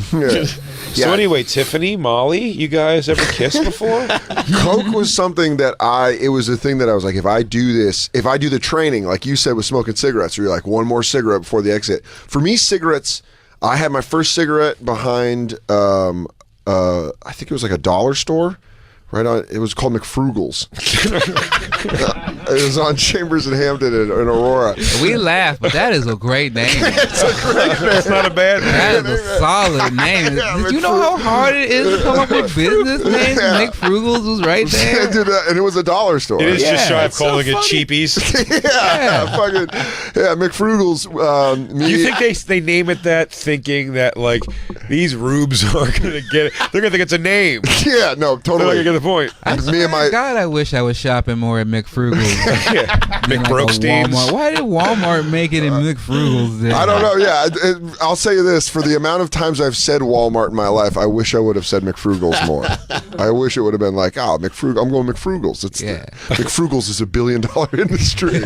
So anyway, Tiffany, Molly, you guys ever kissed before? Coke was something that it was a thing that I was like, if I do the training, like you said with smoking cigarettes, where you're like, one more cigarette before the exit. For me, cigarettes, I had my first cigarette behind, I think it was like a dollar store. Right on, it was called McFrugal's. It was on Chambers and Hampton in Aurora. We laugh, but that is a great name. It's a great name. It's not a bad name. That is a solid name. Did you know how hard it is to come up with business names? McFrugal's was right there. Dude, and it was a dollar store. It is just shy of calling it cheapies. Fucking McFrugal's. Do you think they name it that thinking that like these rubes are gonna get it? They're gonna think it's a name. Yeah, no, totally. They're gonna get the point. God, I wish I was shopping more at McFrugal's. McBrookstein's. Why did Walmart make it in McFrugal's? Then? I don't know. Yeah, I'll say this: for the amount of times I've said Walmart in my life, I wish I would have said McFrugal's more. I wish it would have been like, I'm going McFrugal's. McFrugal's is $1 billion industry.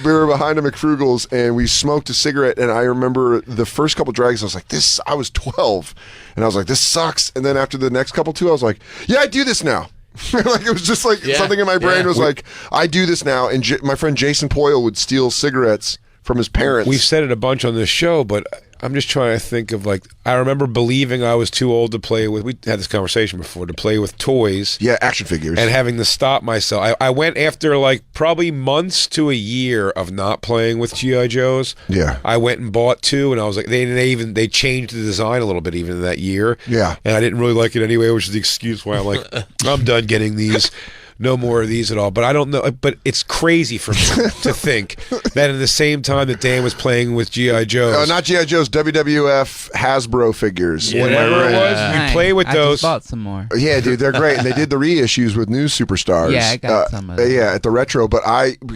We were behind a McFrugal's and we smoked a cigarette, and I remember the first couple drags, I was like, I was 12, and I was like, this sucks. And then after the next couple two, I was like, yeah, I do this now. Like it was just like something in my brain was like, I do this now. And my friend Jason Poyle would steal cigarettes from his parents. We've said it a bunch on this show, but I'm just trying to think of like, I remember believing I was too old to play with, we had this conversation before, to play with toys. Yeah, action figures. And having to stop myself. I went after like probably months to a year of not playing with G.I. Joes. Yeah. I went and bought two, and I was like, they changed the design a little bit even in that year. Yeah. And I didn't really like it anyway, which is the excuse why I'm like, I'm done getting these. No more of these at all. But I don't know. But it's crazy for me to think that in the same time that Dan was playing with G.I. Joes. Not G.I. Joes, WWF Hasbro figures. Whatever it was, you play with those. I just bought some more. Yeah, dude, they're great. And they did the reissues with new superstars. Yeah, I got some of them. Yeah, at the retro. But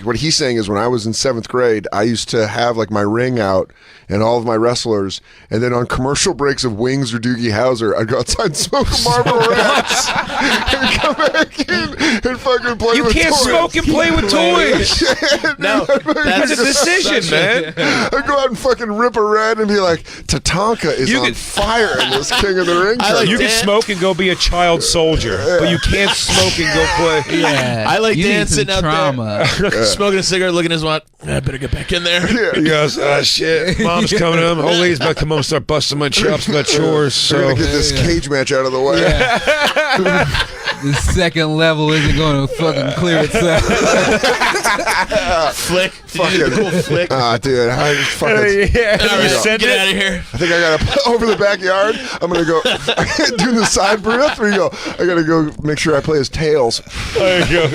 what he's saying is when I was in 7th grade, I used to have like my ring out and all of my wrestlers. And then on commercial breaks of Wings or Doogie Howser, I'd go outside and smoke a Marlboro Reds and come back in and fucking play with toys. You can't smoke and play with toys. No, that's a decision, man. I'd go out and fucking rip a red and be like, Tatanka is on fire in this King of the Ring. You can smoke and go be a child soldier, but you can't smoke and go play. Yeah, I like Dan sitting out there, smoking a cigarette, looking at his watch. I better get back in there. He goes, shit, Mom's coming home. Old lady's about to come home and start busting my chops about chores. So we're gonna get this cage match out of the way. Yeah. The second level isn't going to fucking clear itself. Flick. Fucking cool flick. Dude. I fucking, get out of here. I think I got to over the backyard. I'm going to go do the side breath. Where you go, I got to go make sure I play his tails. There you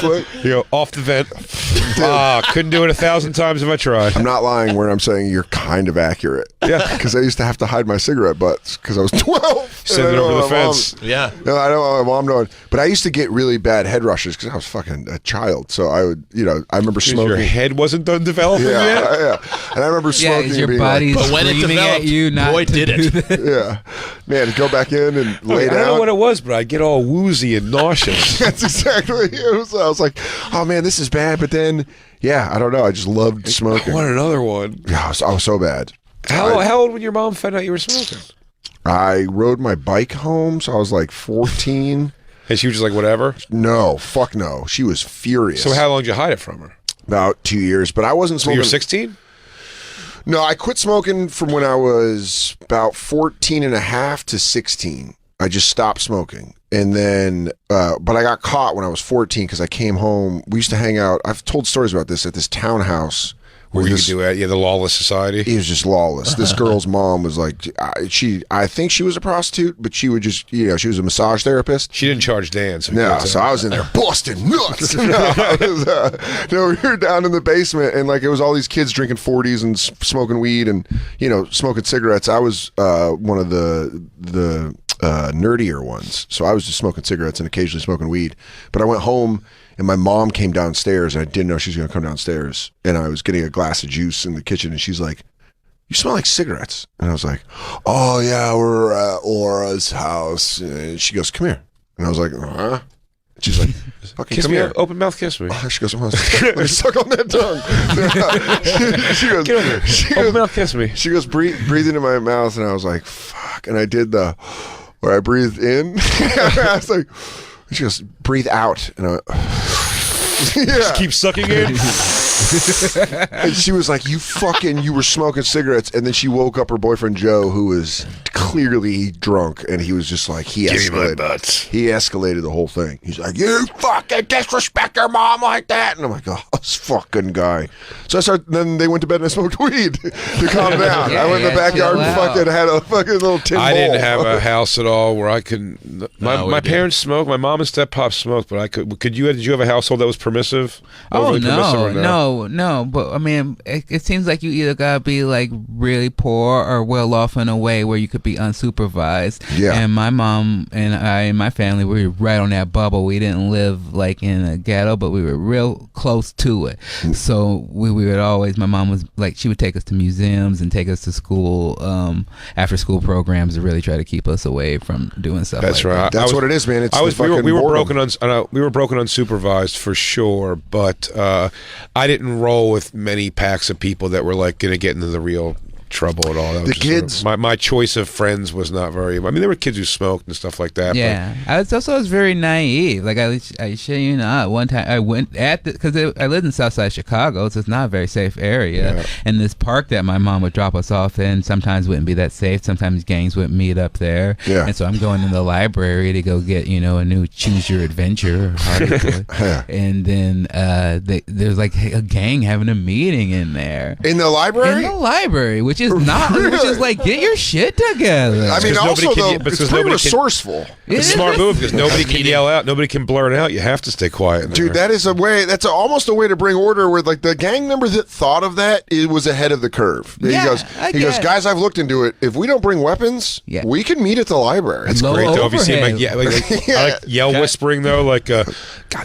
go. You go off the vent. Couldn't do it 1,000 times if I tried. I'm not lying where I'm saying you're kind of accurate. Yeah. Because I used to have to hide my cigarette butts because I was 12. Send it over the fence. Yeah. No, I don't know what my mom doing. But I used to get really bad head rushes because I was fucking a child. So I would, I remember smoking. Your head wasn't done developing yet? Yeah. And I remember smoking. Yeah, your body's but when it developed, at you not boy, did it. Yeah. Man, go back in and lay down. I don't know what it was, but I'd get all woozy and nauseous. That's exactly it. I was like, oh man, this is bad. But then, yeah, I don't know. I just loved smoking. I want another one. Yeah, I was so bad. How old when your mom found out you were smoking? I rode my bike home, so I was like 14. And she was just like, whatever? No, fuck no. She was furious. So how long did you hide it from her? About 2 years, but I wasn't smoking. So you were 16? No, I quit smoking from when I was about 14 and a half to 16. I just stopped smoking. And then, but I got caught when I was 14 because I came home. We used to hang out. I've told stories about this at this townhouse. Where you could do it, the lawless society. It was just lawless. This girl's mom was like, I think she was a prostitute, but she would just, she was a massage therapist. She didn't charge Dan. So I was in there busting nuts. No, we were down in the basement, and like it was all these kids drinking 40s and smoking weed and smoking cigarettes. I was one of the nerdier ones, so I was just smoking cigarettes and occasionally smoking weed. But I went home. And my mom came downstairs, and I didn't know she was going to come downstairs. And I was getting a glass of juice in the kitchen, and she's like, you smell like cigarettes. And I was like, oh, yeah, we're at Laura's house. And she goes, come here. And I was like, huh? She's like, fucking Kiss come me, here. open mouth kiss me. She goes, let me suck on that tongue. she goes, Get over here. Open mouth kiss me. She goes, breathe into my mouth. And I was like, fuck. And I did where I breathed in. I was like, she goes, breathe out. And I Just keep sucking in. And she was like, you were smoking cigarettes. And then she woke up her boyfriend Joe, who was clearly drunk, and he was just like, he escalated the whole thing. He's like, you fucking disrespect your mom like that. And I'm like, oh, this fucking guy. So then they went to bed and I smoked weed to calm down. I went in the backyard and fucking had a fucking little tin bowl. I didn't have a house at all where I could. My parents smoked. My mom and step-pop smoked, but I could. Did you have a household that was permissive? Oh, no. But I mean, it seems like you either gotta be like really poor or well off in a way where you could be unsupervised. Yeah. And my mom and I and my family, we were right on that bubble. We didn't live like in a ghetto, but we were real close to it. So we would always. My mom was like, she would take us to museums and take us to school, after school programs to really try to keep us away from doing stuff. That's like right. That's what it is, man. It's we were broken unsupervised for sure, but I didn't roll with many packs of people that were like going to get into the real trouble at all. That was the kids. Sort of, my choice of friends was not very. I mean, there were kids who smoked and stuff like that. Yeah, I was very naive. Like I shit you not. One time I went because I lived in Southside Chicago, so it's not a very safe area. Yeah. And this park that my mom would drop us off in sometimes wouldn't be that safe. Sometimes gangs would meet up there. Yeah. And so I'm going in the library to go get a new Choose Your Adventure article. And then there's like a gang having a meeting in there. In the library? In the library, which is not, which is like, get your shit together. I mean, also though, it's pretty resourceful. It's a smart move because nobody can yell out, nobody can blurt out. You have to stay quiet. Dude, that is a way. That's almost a way to bring order. Where like the gang member that thought of that, it was ahead of the curve. He goes, guys, I've looked into it. If we don't bring weapons, we can meet at the library. It's great though. If you see him like yell whispering though, like, God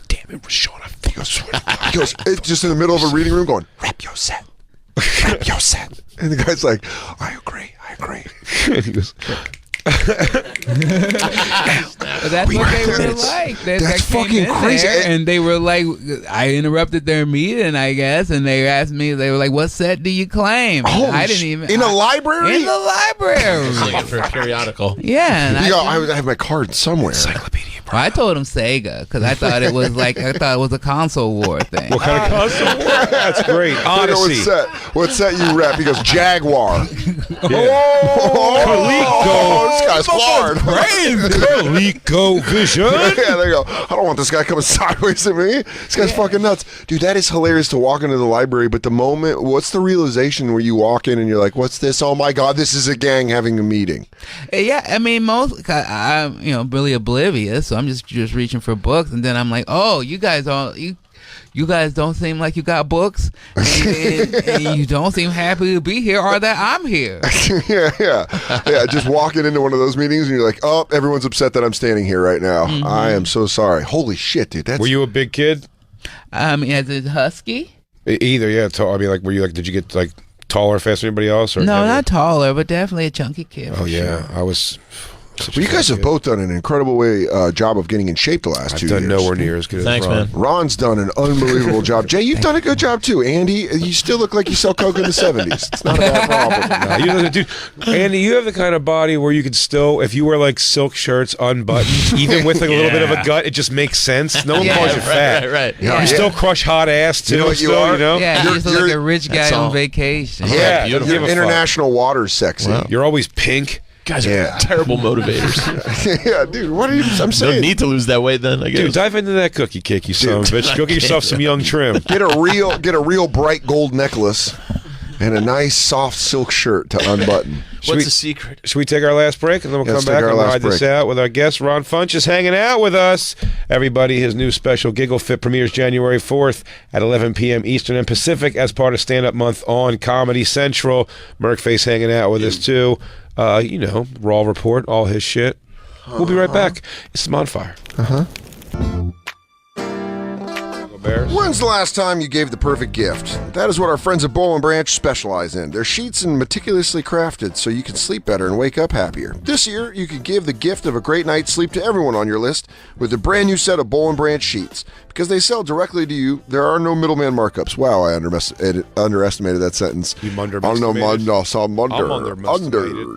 damn it, Rashawn. He goes, it's just in the middle of a reading room, going, rep your set. Rep your set. And the guy's like, I agree. He goes, that's what they were like. That's fucking crazy. And they were like, I interrupted their meeting, I guess, and they asked me, they were like, what set do you claim? I didn't even. In a library? In the library. For a periodical. Yeah. And I have my card somewhere. Encyclopedia. Well, I told him Sega because I thought it was a console war thing. What kind of console war? That's great. Odyssey. What set you rep? He goes, Jaguar. Coleco. This guy's hard. ColecoVision. Yeah, there you go. I don't want this guy coming sideways at me. This guy's fucking nuts. Dude, that is hilarious to walk into the library, but the moment, what's the realization where you walk in and you're like, what's this? Oh my God, this is a gang having a meeting. Yeah, I mean, I'm really oblivious, so I'm just reaching for books, and then I'm like, oh, you guys don't seem like you got books, and you don't seem happy to be here, or that I'm here. Yeah. Just walking into one of those meetings, and you're like, oh, everyone's upset that I'm standing here right now. Mm-hmm. I am so sorry. Holy shit, dude. Were you a big kid? As a husky? Either, yeah. I mean, like, were you like? Did you get like taller, faster than anybody else? Or no, not taller, but definitely a chunky kid. Oh yeah, sure. I was. Well, you guys have both done an incredible job of getting in shape the last 2 years. I've done nowhere near as good as Ron. Thanks, man. Ron's done an unbelievable job. Jay, you've done a good job too. Andy, you still look like you sell coke in the 70s. It's not a bad problem. Dude, Andy, you have the kind of body where you could still, if you wear like silk shirts unbuttoned, even with like a little bit of a gut, it just makes sense. No one calls you fat. Right. You still crush hot ass too. You know what you are? Yeah, you just look like a rich guy on vacation. Yeah, you're international water sexy. Wow. You're always pink. Guys are terrible motivators. Yeah, dude, what are you? I'm saying. No need to lose that weight then, I guess. Dude, dive into that cookie cake, you son of a bitch. Go get yourself some young trim. Get a real bright gold necklace and a nice soft silk shirt to unbutton. What's the secret? Should we take our last break and then we'll come back and ride this out with our guest Ron Funches hanging out with us. Everybody, his new special Giggle Fit premieres January 4th at 11 p.m. Eastern and Pacific as part of Stand Up Month on Comedy Central. Merkface hanging out with us too. Raw Report, all his shit. We'll be right back. It's Bonfire. Bears. When's the last time you gave the perfect gift? That is what our friends at Bowl & Branch specialize in. Their sheets are meticulously crafted so you can sleep better and wake up happier. This year, you can give the gift of a great night's sleep to everyone on your list with a brand new set of Bowl & Branch sheets. Because they sell directly to you, there are no middleman markups. Wow, I underestimated that sentence. You underestimated?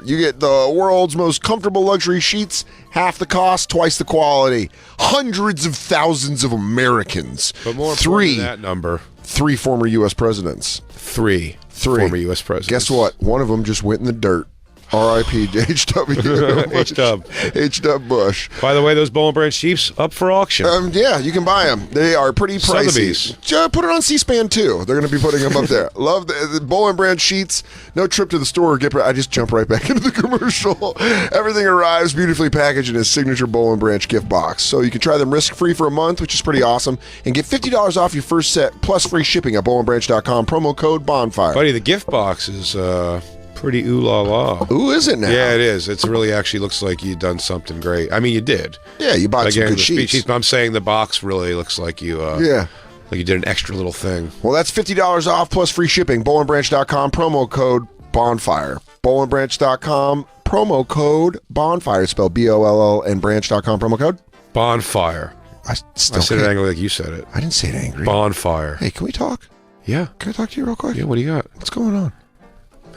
You get the world's most comfortable luxury sheets, half the cost, twice the quality. Hundreds of thousands of Americans. But more important than that number. 3 former U.S. presidents. Three former U.S. presidents. Guess what? One of them just went in the dirt. R.I.P. H.W. H.W. Bush. By the way, those Bowl & Branch sheets up for auction. Yeah, you can buy them. They are pretty pricey. Put it on C-SPAN too. They're going to be putting them up there. Love the Bowl & Branch sheets. No trip to the store. I just jump right back into the commercial. Everything arrives beautifully packaged in a signature Bowl & Branch gift box. So you can try them risk-free for a month, which is pretty awesome, and get $50 off your first set plus free shipping at bowlandbranch.com. Promo code Bonfire. Buddy, the gift box is pretty ooh la la. Ooh, is it now? Yeah, it is. It's really actually looks like you've done something great. I mean, you did. Yeah, you bought some good sheets. But I'm saying the box really looks like you. Like you did an extra little thing. Well, that's $50 off plus free shipping. Bowlandbranch.com. Promo code Bonfire. Bowlandbranch.com. Promo code Bonfire. Spelled B-O-L-L and branch.com. Promo code Bonfire. I said it angry like you said it. I didn't say it angry. Bonfire. Hey, can we talk? Yeah. Can I talk to you real quick? Yeah. What do you got? What's going on?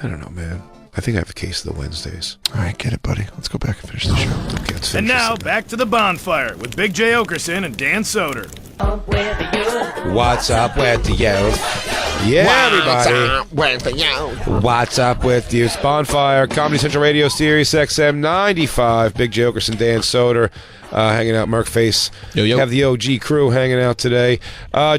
I don't know, man. I think I have a case of the Wednesdays. All right, get it, buddy. Let's go back and finish the show. Okay, let's finish And now, this. back to the Bonfire with Big J. Oakerson and Dan Soder. What's up with you? Yeah, everybody. What's up with you? It's Bonfire, Comedy Central Radio, Sirius XM 95. Big J. Oakerson, Dan Soder, hanging out. Merkface. Yo. Have the OG crew hanging out today.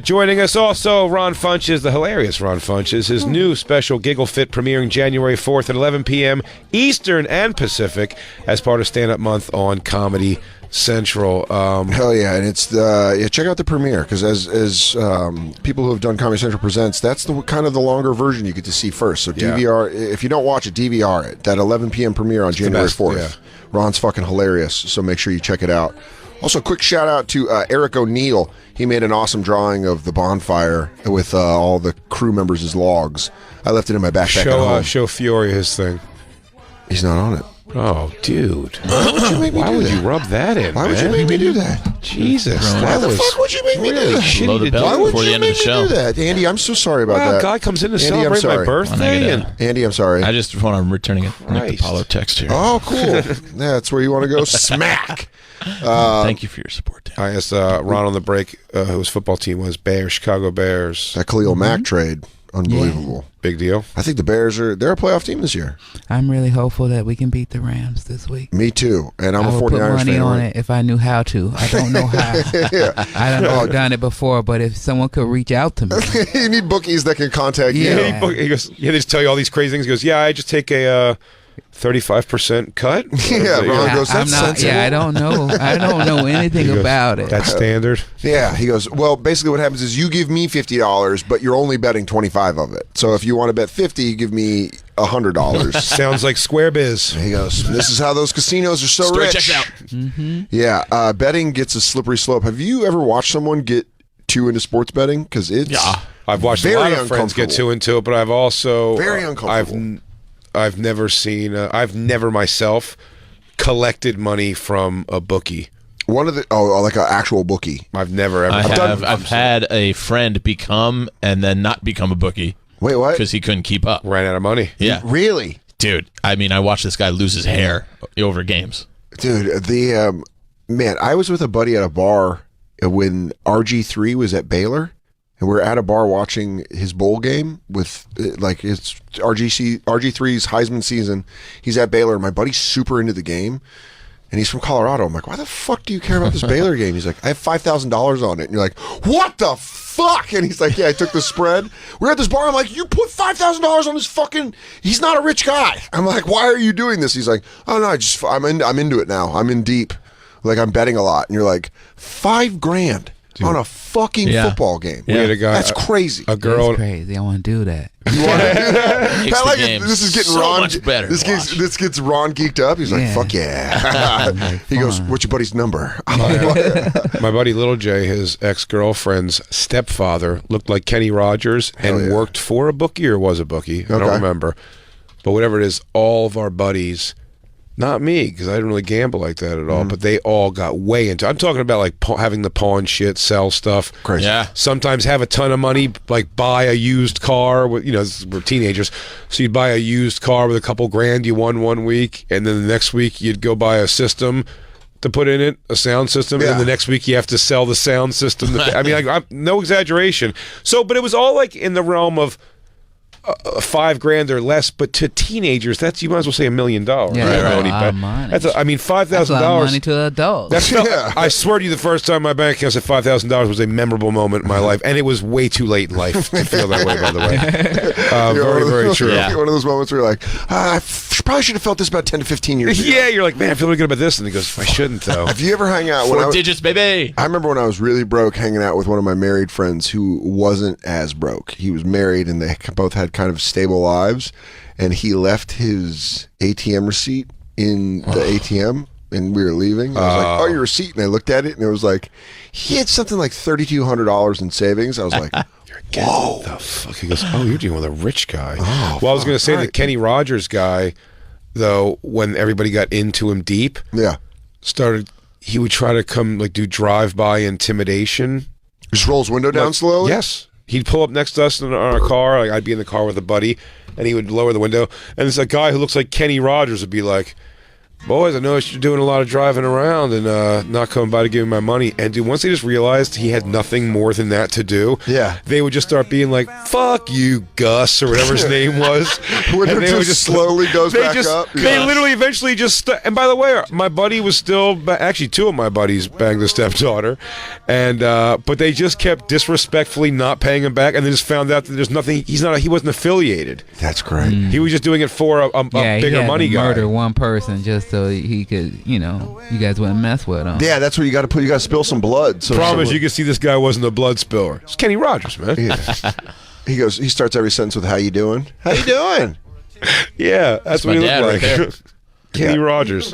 Joining us also, Ron Funches, the hilarious Ron Funches. His new special Giggle Fit premiering January 4th at 11 p.m. Eastern and Pacific as part of Stand Up Month on Comedy Central. Hell yeah, and it's check out the premiere because as people who have done Comedy Central Presents, that's the kind of the longer version you get to see first. So DVR, if you don't watch it, DVR it. That 11 p.m. premiere on January 4th. Yeah. Ron's fucking hilarious, so make sure you check it out. Also, quick shout out to Eric O'Neill. He made an awesome drawing of the bonfire with all the crew members' logs. I left it in my backpack at home. Show Fiore his thing. He's not on it. Oh, dude. Why would you make me do that? Why would you rub that in, Why would you make me do that? Jesus. Why the fuck would you make me do that? Blow the bell Why would before the you end of make the show. me do that? Andy, I'm so sorry about that. Guy comes in to Andy, I'm celebrate my sorry. birthday. Andy, I'm sorry. I just want to returning a Nick Apollo text here. Oh, cool. Yeah, that's where you want to go. Smack. Thank you for your support, Dan. I asked Ron on the break whose football team was Bears, Chicago Bears. That Khalil Mack trade. Unbelievable. Yeah. Big deal. I think the Bears they're a playoff team this year. I'm really hopeful that we can beat the Rams this week. Me too. And I'm a 49ers fan. I would put money on it if I knew how to. I don't know how. I don't know. I've done it before, but if someone could reach out to me. You need bookies that can contact you. He goes, they just tell you all these crazy things. He goes, I just take a 35% cut. Yeah, Ron goes, that's sensible. Yeah, I don't know. I don't know anything about it. That's standard. Yeah, he goes, well, basically what happens is you give me $50, but you're only betting 25 of it. So if you want to bet 50, you give me $100. Sounds like Square Biz. He goes, this is how those casinos are so rich. Checks out. Mm-hmm. Yeah, betting gets a slippery slope. Have you ever watched someone get too into sports betting? Because it's I've watched a lot of friends get too into it, but I've also very uncomfortable. I've never seen. I've never myself collected money from a bookie. One of the like an actual bookie. I've never ever. I've had a friend become and then not become a bookie. Wait, what? Because he couldn't keep up. Ran out of money. Yeah, really, dude. I mean, I watched this guy lose his hair over games. Dude, the man, I was with a buddy at a bar when RG3 was at Baylor. And we're at a bar watching his bowl game with, like, it's RG3's Heisman season. He's at Baylor, and my buddy's super into the game, and he's from Colorado. I'm like, why the fuck do you care about this Baylor game? He's like, I have $5,000 on it. And you're like, what the fuck? And he's like, yeah, I took the spread. We're at this bar. I'm like, you put $5,000 on this fucking, he's not a rich guy. I'm like, why are you doing this? He's like, oh, no, I'm into it now. I'm in deep. Like, I'm betting a lot. And you're like, $5,000. on a fucking football game. We had a guy. That's crazy. A girl. That's crazy. I want to do that. You want to do that? Makes I like the it. game This is getting so Ron. much better. This gets Ron geeked up. He's like, Yeah. "Fuck yeah!" He goes, "What's your buddy's number?" My buddy Little J, his ex-girlfriend's stepfather, looked like Kenny Rogers and worked for a bookie or was a bookie. I don't remember. But whatever it is, all of our buddies, not me, because I didn't really gamble like that at all, but they all got way into it. I'm talking about like having the pawn shit, sell stuff. Crazy. Yeah. Sometimes have a ton of money, like buy a used car. With, we're teenagers, so you'd buy a used car with a couple grand you won one week, and then the next week you'd go buy a system to put in it, a sound system, and the next week you have to sell the sound system. I mean, I'm no exaggeration. So, but it was all like in the realm of $5,000 or less, but to teenagers, that's, you might as well say $1 million. Yeah, right? that's a lot of money. That's I mean, $5,000. That's a lot of money to adults. That's I swear to you, the first time my bank account said $5,000 was a memorable moment in my life, and it was way too late in life to feel that way. By the way, very, very true. One of those moments where you're like, I probably should have felt this about 10 to 15 years ago. Yeah, you're like, man, I feel really good about this, and he goes, I shouldn't though. If you ever hang out, 4 digits, baby. I remember when I was really broke, hanging out with one of my married friends who wasn't as broke. He was married, and they both had kind of stable lives, and he left his ATM receipt in the ATM, and we were leaving. I was like, "Oh, your receipt," and I looked at it, and it was like he had something like $3,200 in savings. I was like, "Whoa, the fuck!" He goes, "Oh, you're dealing with a rich guy." Well, I was going to say the Kenny Rogers guy, though, when everybody got into him deep, he would try to come like do drive-by intimidation. Just roll his window down slowly. Yes. He'd pull up next to us in our car. Like I'd be in the car with a buddy, and he would lower the window. And there's a guy who looks like Kenny Rogers would be like, "Boys, I noticed you're doing a lot of driving around and not coming by to give me my money." And dude, once they just realized he had nothing more than that to do, they would just start being like, "Fuck you, Gus," or whatever his name was. Window just slowly goes back up. They literally eventually just. And by the way, my buddy was still actually two of my buddies banged the stepdaughter, and but they just kept disrespectfully not paying him back, and they just found out that there's nothing. He wasn't affiliated. That's great. He was just doing it for a bigger money guy. Murder one person just so he could, you guys wouldn't mess with him. Yeah, that's where you got to put. You got to spill some blood. So Problem is, you can see this guy wasn't a blood spiller. It's Kenny Rogers, man. Yeah. He starts every sentence with "How you doing? How you doing?" Yeah, that's what he looked like. Kenny Rogers.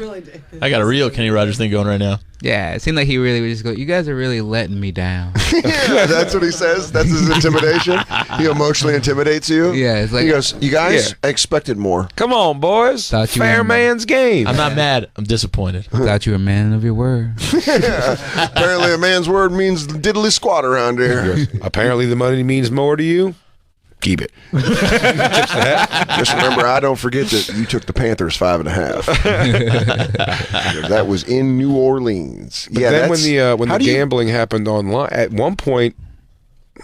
I got a real Kenny Rogers thing going right now. Yeah, it seemed like he really would just go, "You guys are really letting me down." Yeah, that's what he says. That's his intimidation. He emotionally intimidates you. Yeah, it's like, he goes, "You guys, I expected more. Come on, boys. Fair man's game." I'm not mad. I'm disappointed. Thought you were a man of your word. Apparently, a man's word means diddly squat around here. Apparently, the money means more to you. Keep it. Just remember, I don't forget that you took the Panthers 5.5. That was in New Orleans. But then when the gambling happened online, at one point,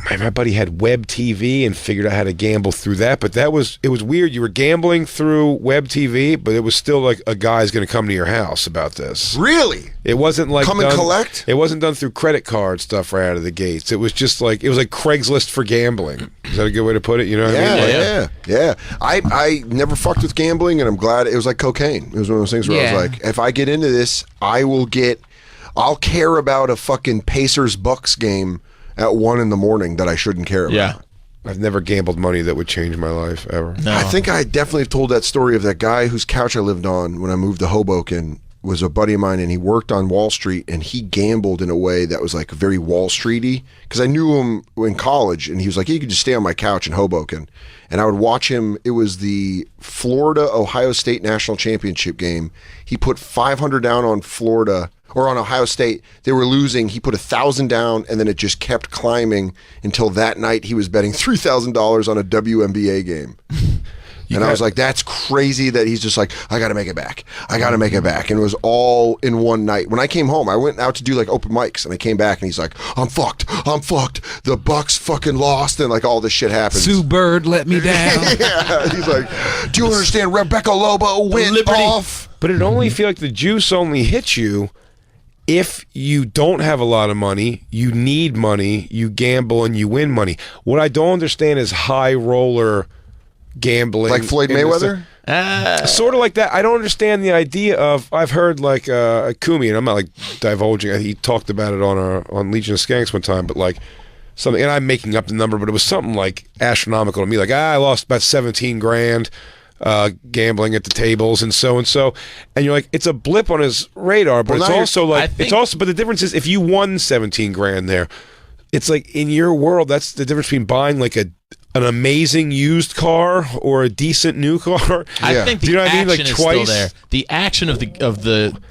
my buddy had web TV and figured out how to gamble through that. But it was weird. You were gambling through web TV, but it was still like a guy's going to come to your house about this. Really? It wasn't like come and collect. It wasn't done through credit card stuff right out of the gates. It was just like Craigslist for gambling. Is that a good way to put it? You know what I mean? Yeah. I never fucked with gambling, and I'm glad. It was like cocaine. It was one of those things where I was like, if I get into this, I'll care about a fucking Pacers Bucks game at 1 a.m. that I shouldn't care about. Yeah. I've never gambled money that would change my life ever. No. I think I definitely have told that story of that guy whose couch I lived on when I moved to Hoboken. Was a buddy of mine, and he worked on Wall Street, and he gambled in a way that was like very Wall Streety, because I knew him in college, and he was like, "You could just stay on my couch in Hoboken," and I would watch him. It was the Florida-Ohio State National Championship game. He put $500 down on Florida, or on Ohio State. They were losing. He put $1,000 down, and then it just kept climbing until that night he was betting $3,000 on a WNBA game. And I was like, that's crazy that he's just like, I got to make it back. I got to make it back. And it was all in one night. When I came home, I went out to do like open mics, and I came back, and he's like, I'm fucked. The Bucks fucking lost, and like all this shit happened. Sue Bird let me down. Yeah. He's like, do you understand? Rebecca Lobo went off. But it only feel like the juice only hits you if you don't have a lot of money, you need money, you gamble, and you win money. What I don't understand is high roller gambling, like Floyd Mayweather. Sort of like that. I don't understand the idea of. I've heard like Kumi, and I'm not like divulging. He talked about it on Legion of Skanks one time, but like something. And I'm making up the number, but it was something like astronomical to me. Like I lost about 17 grand. Gambling at the tables and so, and you're like, it's a blip on his radar, but it's also like, but the difference is if you won 17 grand there, it's like in your world, that's the difference between buying like an amazing used car or a decent new car. I think the action is still there. The action of the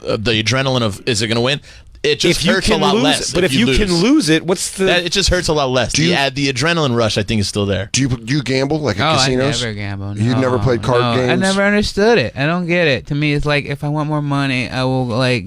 adrenaline of is it going to win? It just hurts a lot less. But if you can lose it, what's the? It just hurts a lot less. The adrenaline rush, I think, is still there. Do you gamble like at casinos? I never gamble. No, You've never played card games? I never understood it. I don't get it. To me, it's like if I want more money, I will like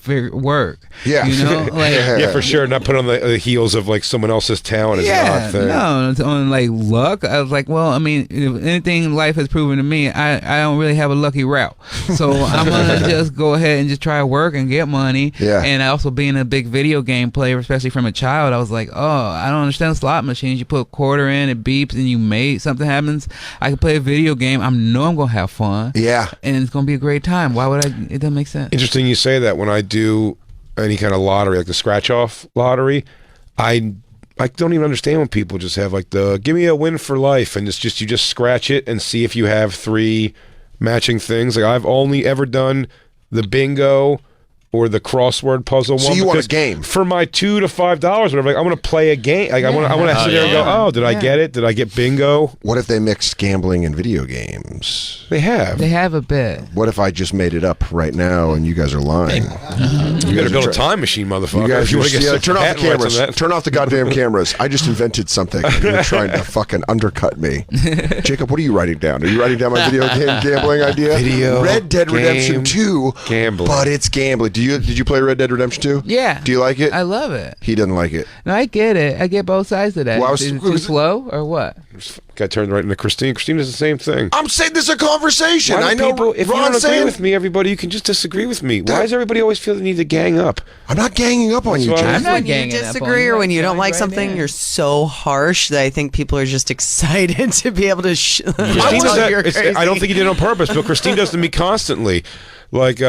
work. Yeah, you know, like yeah, for sure. Not put on the heels of like someone else's talent. Is an odd thing. No, it's on like luck. I was like, well, I mean, if anything life has proven to me, I don't really have a lucky route. So I'm gonna just go ahead and just try to work and get money. Yeah, and also being a big video game player, especially from a child, I was like, oh, I don't understand slot machines. You put a quarter in, it beeps, and you made something happens. I can play a video game. I know I'm gonna have fun. Yeah, and it's gonna be a great time. Why would I? It doesn't make sense. Interesting you say that. When I do any kind of lottery, like the scratch off lottery, I don't even understand when people just have like the give me a win for life, and it's just you just scratch it and see if you have 3 matching things. Like I've only ever done the bingo or the crossword puzzle one. So you want a game for my $2 to $5? Whatever. Like, I want to play a game. Like I want to sit there and go, oh, did I get it? Did I get bingo? What if they mixed gambling and video games? They have. They have a bit. What if I just made it up right now and you guys are lying? You got to build a time machine, motherfucker. You guys, if you want to get turn off the cameras. Turn off the goddamn cameras. I just invented something. You're trying to fucking undercut me. Jacob, what are you writing down? Are you writing down my video game gambling idea? Red Dead Redemption 2. Gambling. But it's gambling. Did you play Red Dead Redemption 2? Yeah. Do you like it? I love it. He doesn't like it. No, I get it. I get both sides of that. Well, is it too slow or what? Got turned right into Christine. Christine does the same thing. I'm saying this is a conversation. I know. People, if Ron's you don't agree saying with me, everybody, you can just disagree with me. Why does everybody always feel the need to gang up? I'm not ganging up on you, Jay. I'm not when you ganging disagree up on or when you don't like right something, there. you're so harsh that I think people are just excited to be able to. Christine does that, I don't think he did it on purpose, but Christine does to me constantly. Like,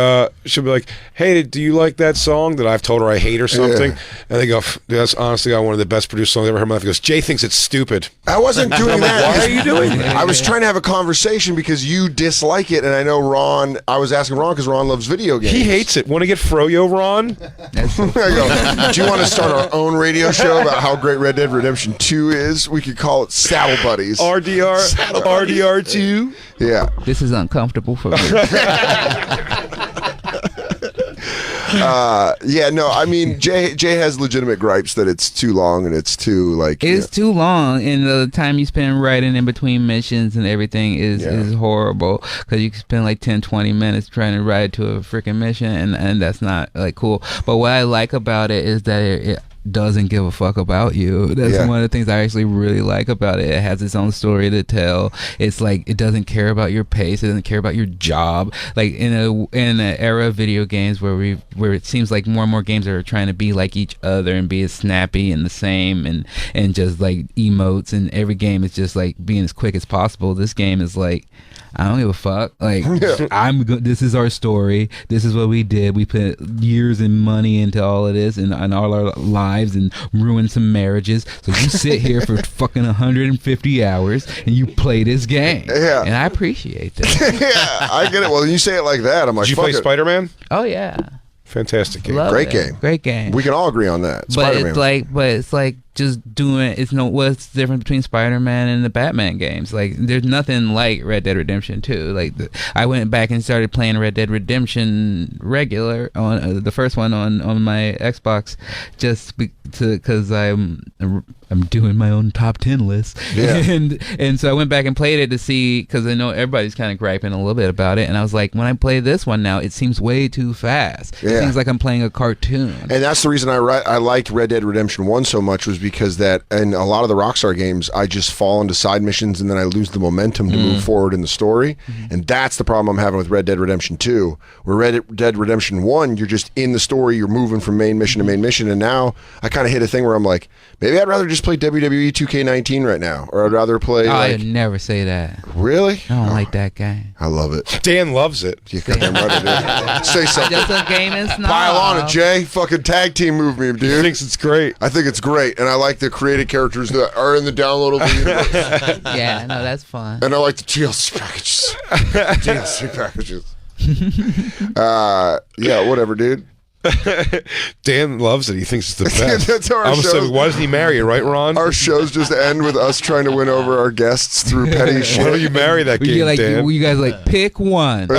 she'll be like, hey, do you like that song that I've told her I hate or something? Yeah. And they go, dude, that's honestly one of the best produced songs I've ever heard in my life. He goes, Jay thinks it's stupid. I wasn't doing that. Why are you doing that? I was trying to have a conversation because you dislike it, and I know Ron, I was asking Ron because Ron loves video games. He hates it. Want to get froyo, Ron? I go, do you want to start our own radio show about how great Red Dead Redemption 2 is? We could call it Saddle Buddies. RDR2? Yeah. This is uncomfortable for me. Yeah, no, I mean, Jay has legitimate gripes that it's too long and it's too, like... It's too long, and the time you spend writing in between missions and everything is horrible, because you can spend like 10, 20 minutes trying to write to a freaking mission, and that's not, like, cool. But what I like about it is that it doesn't give a fuck about you. That's one of the things I actually really like about it. It has its own story to tell. It's like it doesn't care about your pace. It doesn't care about your job. Like in an era of video games where it seems like more and more games are trying to be like each other and be as snappy and the same and just like emotes, and every game is just like being as quick as possible. This game is like, I don't give a fuck. Like, this is our story. This is what we did. We put years and money into all of this and all our lives and ruined some marriages. So you sit here for fucking 150 hours and you play this game. Yeah. And I appreciate that. Yeah, I get it. Well, you say it like that, I'm like, Did you play Spider-Man? Oh, yeah. Fantastic game. Great game. Great game. We can all agree on that. But it's like just doing what's the difference between Spider-Man and the Batman games? Like, there's nothing like Red Dead Redemption 2. Like, I went back and started playing Red Dead Redemption regular on the first one on my Xbox, just because I'm doing my own top 10 list. Yeah. and so I went back and played it to see, because I know everybody's kind of griping a little bit about it, and I was like, when I play this one now, it seems way too fast. Yeah. It seems like I'm playing a cartoon. And that's the reason I liked Red Dead Redemption 1 so much, was because that in a lot of the Rockstar games, I just fall into side missions and then I lose the momentum to move forward in the story. And that's the problem I'm having with Red Dead Redemption 2. Where Red Dead Redemption 1, you're just in the story, you're moving from main mission to main mission, and now I kind of hit a thing where I'm like, maybe I'd rather just play WWE 2K19 right now, or I'd rather play. I'd never say that. Really? I don't like that game. I love it. Dan loves it. You goddamn right, dude. Say something. Just a game and snob. Pile on it, Jay. Fucking tag team move me, dude. He thinks it's great. I think it's great, and I like the created characters that are in the downloadable universe. Yeah, no, that's fun. And I like the DLC packages. DLC packages. Yeah, whatever, dude. Dan loves it. He thinks it's the best. That's how our I'm shows. saying, why doesn't he marry it, right, Ron? Our shows just end with us trying to win over our guests through petty shit. Why don't you marry that game, like, Dan? you guys like pick one.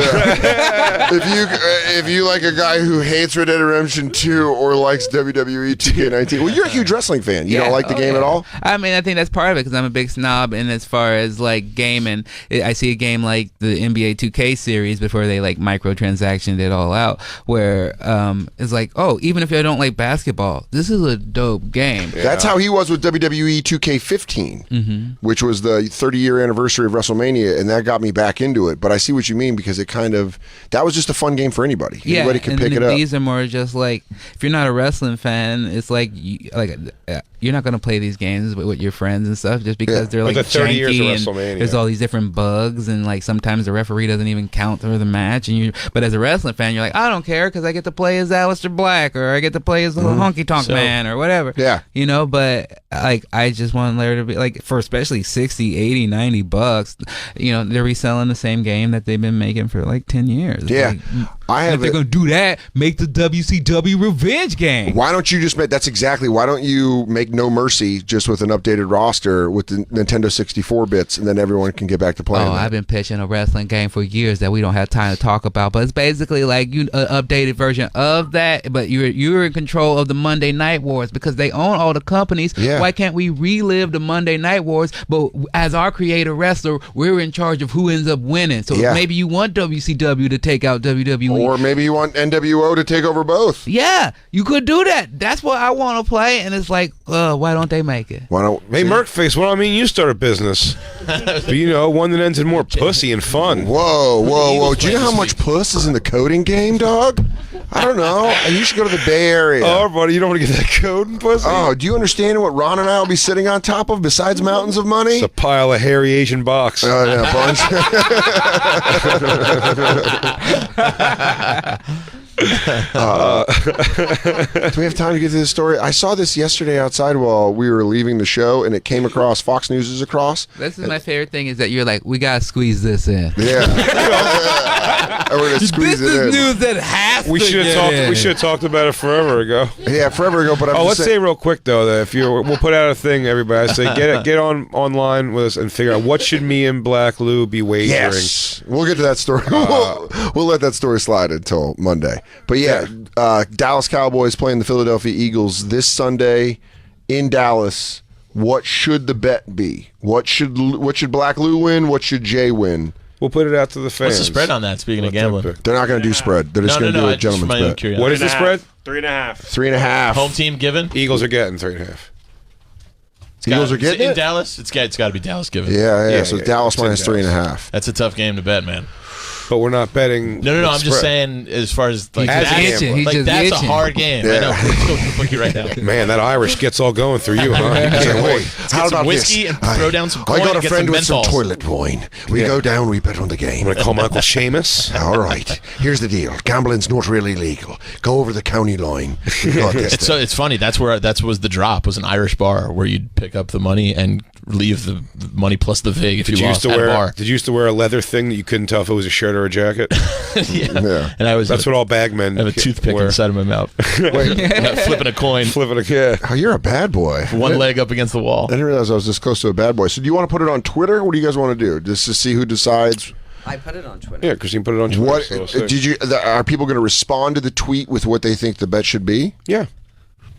If you like a guy who hates Red Dead Redemption 2 or likes WWE 2K19, well, you're a huge wrestling fan. You don't like the game at all? I mean, I think that's part of it because I'm a big snob. And as far as like gaming, I see a game like the NBA 2K series before they like microtransactioned it all out, where it's like, oh, even if I don't like basketball, this is a dope game. Yeah. That's how he was with WWE 2K15, which was the 30-year anniversary of WrestleMania, and that got me back into it. But I see what you mean because it that was just a fun game for anybody. Yeah, anybody could pick it up. These are more just like, if you're not a wrestling fan, it's like you're not going to play these games with your friends and stuff just because they're like the 30 years of janky and WrestleMania. there's all these different bugs and like sometimes the referee doesn't even count for the match. But as a wrestling fan, you're like, I don't care because I get to play as Aleister Black or I get to play as Honky Tonk Man or whatever. Yeah. But like I just want there to be like, for especially 60, 80, 90 bucks, they're reselling the same game that they've been making for like 10 years. It's yeah. if they're going to do that, make the WCW revenge game. Why don't you just make, why don't you make No Mercy just with an updated roster with the Nintendo 64 bits and then everyone can get back to playing I've been pitching a wrestling game for years that we don't have time to talk about, but it's basically like an updated version of that, but you're in control of the Monday Night Wars because they own all the companies. Yeah. Why can't we relive the Monday Night Wars, but as our creator wrestler, we're in charge of who ends up winning. So maybe you want WCW to take out WWE. Or maybe you want NWO to take over both. Yeah, you could do that. That's what I want to play, and it's like, why don't they make it? Why don't? Hey, Merkface, well, I mean, you start a business. But, one that ends in more pussy and fun. Whoa. Do you know how much puss is in the coding game, dog? I don't know. You should go to the Bay Area. Oh, buddy, you don't want to get that coding pussy? Oh, do you understand what Ron and I will be sitting on top of besides mountains of money? It's a pile of hairy Asian box. Oh, yeah, bunch. Do we have time to get to this story? I saw this yesterday outside while we were leaving the show, and it came across Fox News is across. This is my favorite thing is that you're like, we gotta squeeze this in. Yeah, we're gonna squeeze this it in. Is news that has we should have talked about it forever ago. Yeah, forever ago. But let's say real quick though that we'll put out a thing, everybody. I say get online with us and figure out what should me and Black Lou be wagering. Yes, we'll get to that story. We'll let that story slide until Monday. But yeah, Dallas Cowboys playing the Philadelphia Eagles this Sunday in Dallas. What should the bet be? What should Black Lou win? What should Jay win? We'll put it out to the fans. What's the spread on that? Speaking of gambling, they're not going to do spread. They're just going to do a gentleman's bet. What is the spread? 3.5. 3.5. Home team given. Eagles are getting 3.5. Eagles are getting in Dallas. It's got to be Dallas given. Yeah. So Dallas minus 3.5. That's a tough game to bet, man. But we're not betting. No. I'm just saying, as far as like that's a hard game. Yeah. I know. Let's go to the bookie right now. Man, that Irish gets all going through you, huh? You can't wait. Let's get some whiskey and throw down some coin. I got and a friend with some menthols. toilet wine. We go down, we bet on the game. I'm going to call my Uncle Seamus. All right. Here's the deal. Gambling's not really legal. Go over the county line. We got this. It's funny. That was the drop. Was an Irish bar where you'd pick up the money and leave the money plus the vig if you lost at a bar. Did you used to wear a leather thing that you couldn't tell if it was a shirt or a jacket? Yeah. And that's what all bagmen have a toothpick inside of my mouth. Flipping a coin. Oh, you're a bad boy. One leg up against the wall. I didn't realize I was this close to a bad boy. So do you want to put it on Twitter? What do you guys want to do? Just to see who decides? I put it on Twitter. Yeah, Christine put it on Twitter. Are people going to respond to the tweet with what they think the bet should be? Yeah.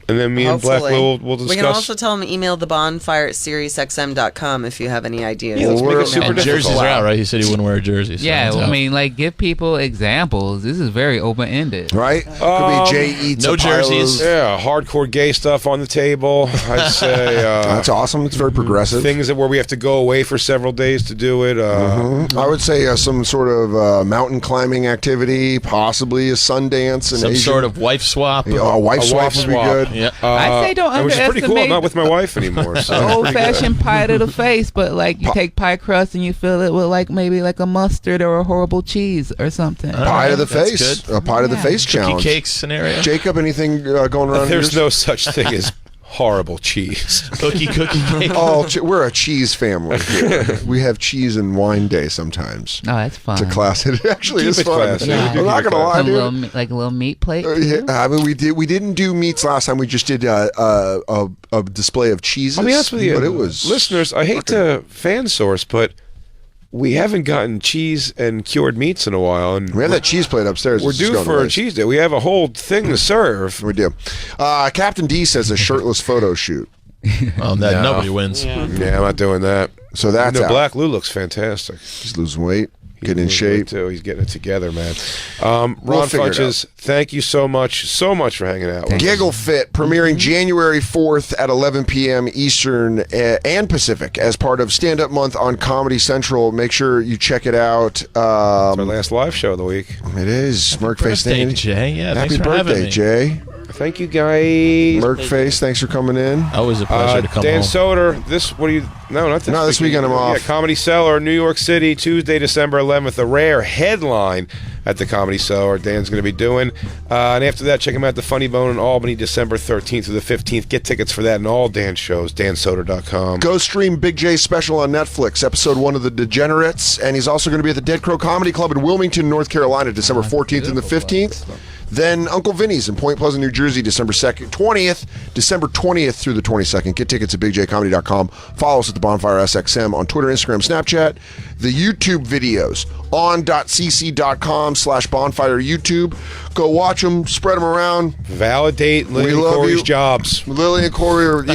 And then me and Black will discuss. We can also tell them email the bonfire at SiriusXM.com if you have any ideas. Yeah, let's make it super and jerseys are out, right? He said he wouldn't wear a jersey. So Yeah, I mean, like, give people examples. This is very open-ended. Right? Could be Jay eats no a pile jerseys. Yeah, hardcore gay stuff on the table. I'd say that's awesome. It's very progressive. Things where we have to go away for several days to do it. I would say some sort of mountain climbing activity, possibly a Sundance, and some sort of wife swap. A wife swap would be good. Yeah. I say don't which is underestimate. pretty cool. I'm not with my wife anymore. So old-fashioned pie to the face, but like you take pie crust and you fill it with like maybe like a mustard or a horrible cheese or something. Pie to the face. Good. A pie to the face challenge. Cookie cake scenario. Jacob, anything going around? There's no such thing as horrible cheese. Cookie cake. Oh, we're a cheese family here. We have cheese and wine day sometimes. Oh, that's fun. It's a class. It actually is fun. Classy. Yeah. I'm not gonna lie, dude. Like a little meat plate. Yeah, I mean, we didn't do meats last time. We just did a display of cheeses. I'll be honest with you, but it was listeners. I hate to fan source, but we haven't gotten cheese and cured meats in a while, and we have that cheese plate upstairs. We're due for a cheese day. We have a whole thing to serve. We do. Captain D says a shirtless photo shoot. Nobody wins. Yeah, I'm not doing that. So that's out. Black Lou looks fantastic. He's losing weight. Getting in shape too. He's getting it together, man. Ron Funches, thank you so much for hanging out. Giggle Fit premiering January 4th at 11 p.m. Eastern and Pacific as part of Stand Up Month on Comedy Central. Make sure you check it out. It's our last live show of the week. It is. Merkface. Birthday, Jay. Yeah, happy thanks for birthday, having me. Jay. Thank you, guys. Merkface, thanks for coming in. Always a pleasure to come Dan home. Soder, not this weekend I'm off. Yeah, Comedy Cellar, New York City, Tuesday, December 11th, a rare headline at the Comedy Cellar Dan's going to be doing. And after that, check him out at the Funny Bone in Albany, December 13th through the 15th. Get tickets for that and all Dan's shows, dansoder.com. Go stream Big J's special on Netflix, episode 1 of The Degenerates. And he's also going to be at the Dead Crow Comedy Club in Wilmington, North Carolina, December 14th and the 15th. Then Uncle Vinny's in Point Pleasant, New Jersey, December 20th through the 22nd. Get tickets at bigjcomedy.com. Follow us at the Bonfire SXM on Twitter, Instagram, Snapchat. The YouTube videos on.cc.com/bonfire YouTube. Go watch them, spread them around. Validate Lily and Corey's jobs. Lily and Corey,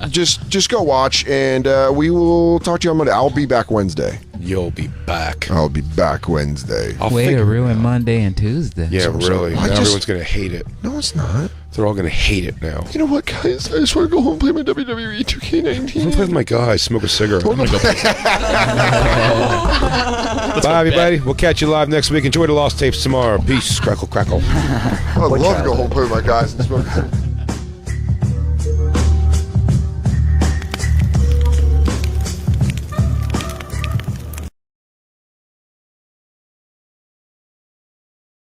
just go watch, and we will talk to you on Monday. I'll be back Wednesday. You'll be back. I'll be back Wednesday. Way to ruin Monday and Tuesday. Yeah, really. Everyone's going to hate it. No, it's not. They're all going to hate it now. You know what, guys? I just want to go home and play my WWE 2K19. I'm play with my guys, smoke a cigarette. I'm gonna go Bye, everybody. We'll catch you live next week. Enjoy the Lost Tapes tomorrow. Peace. Crackle, crackle. I'd love to go home and play with my guys and smoke.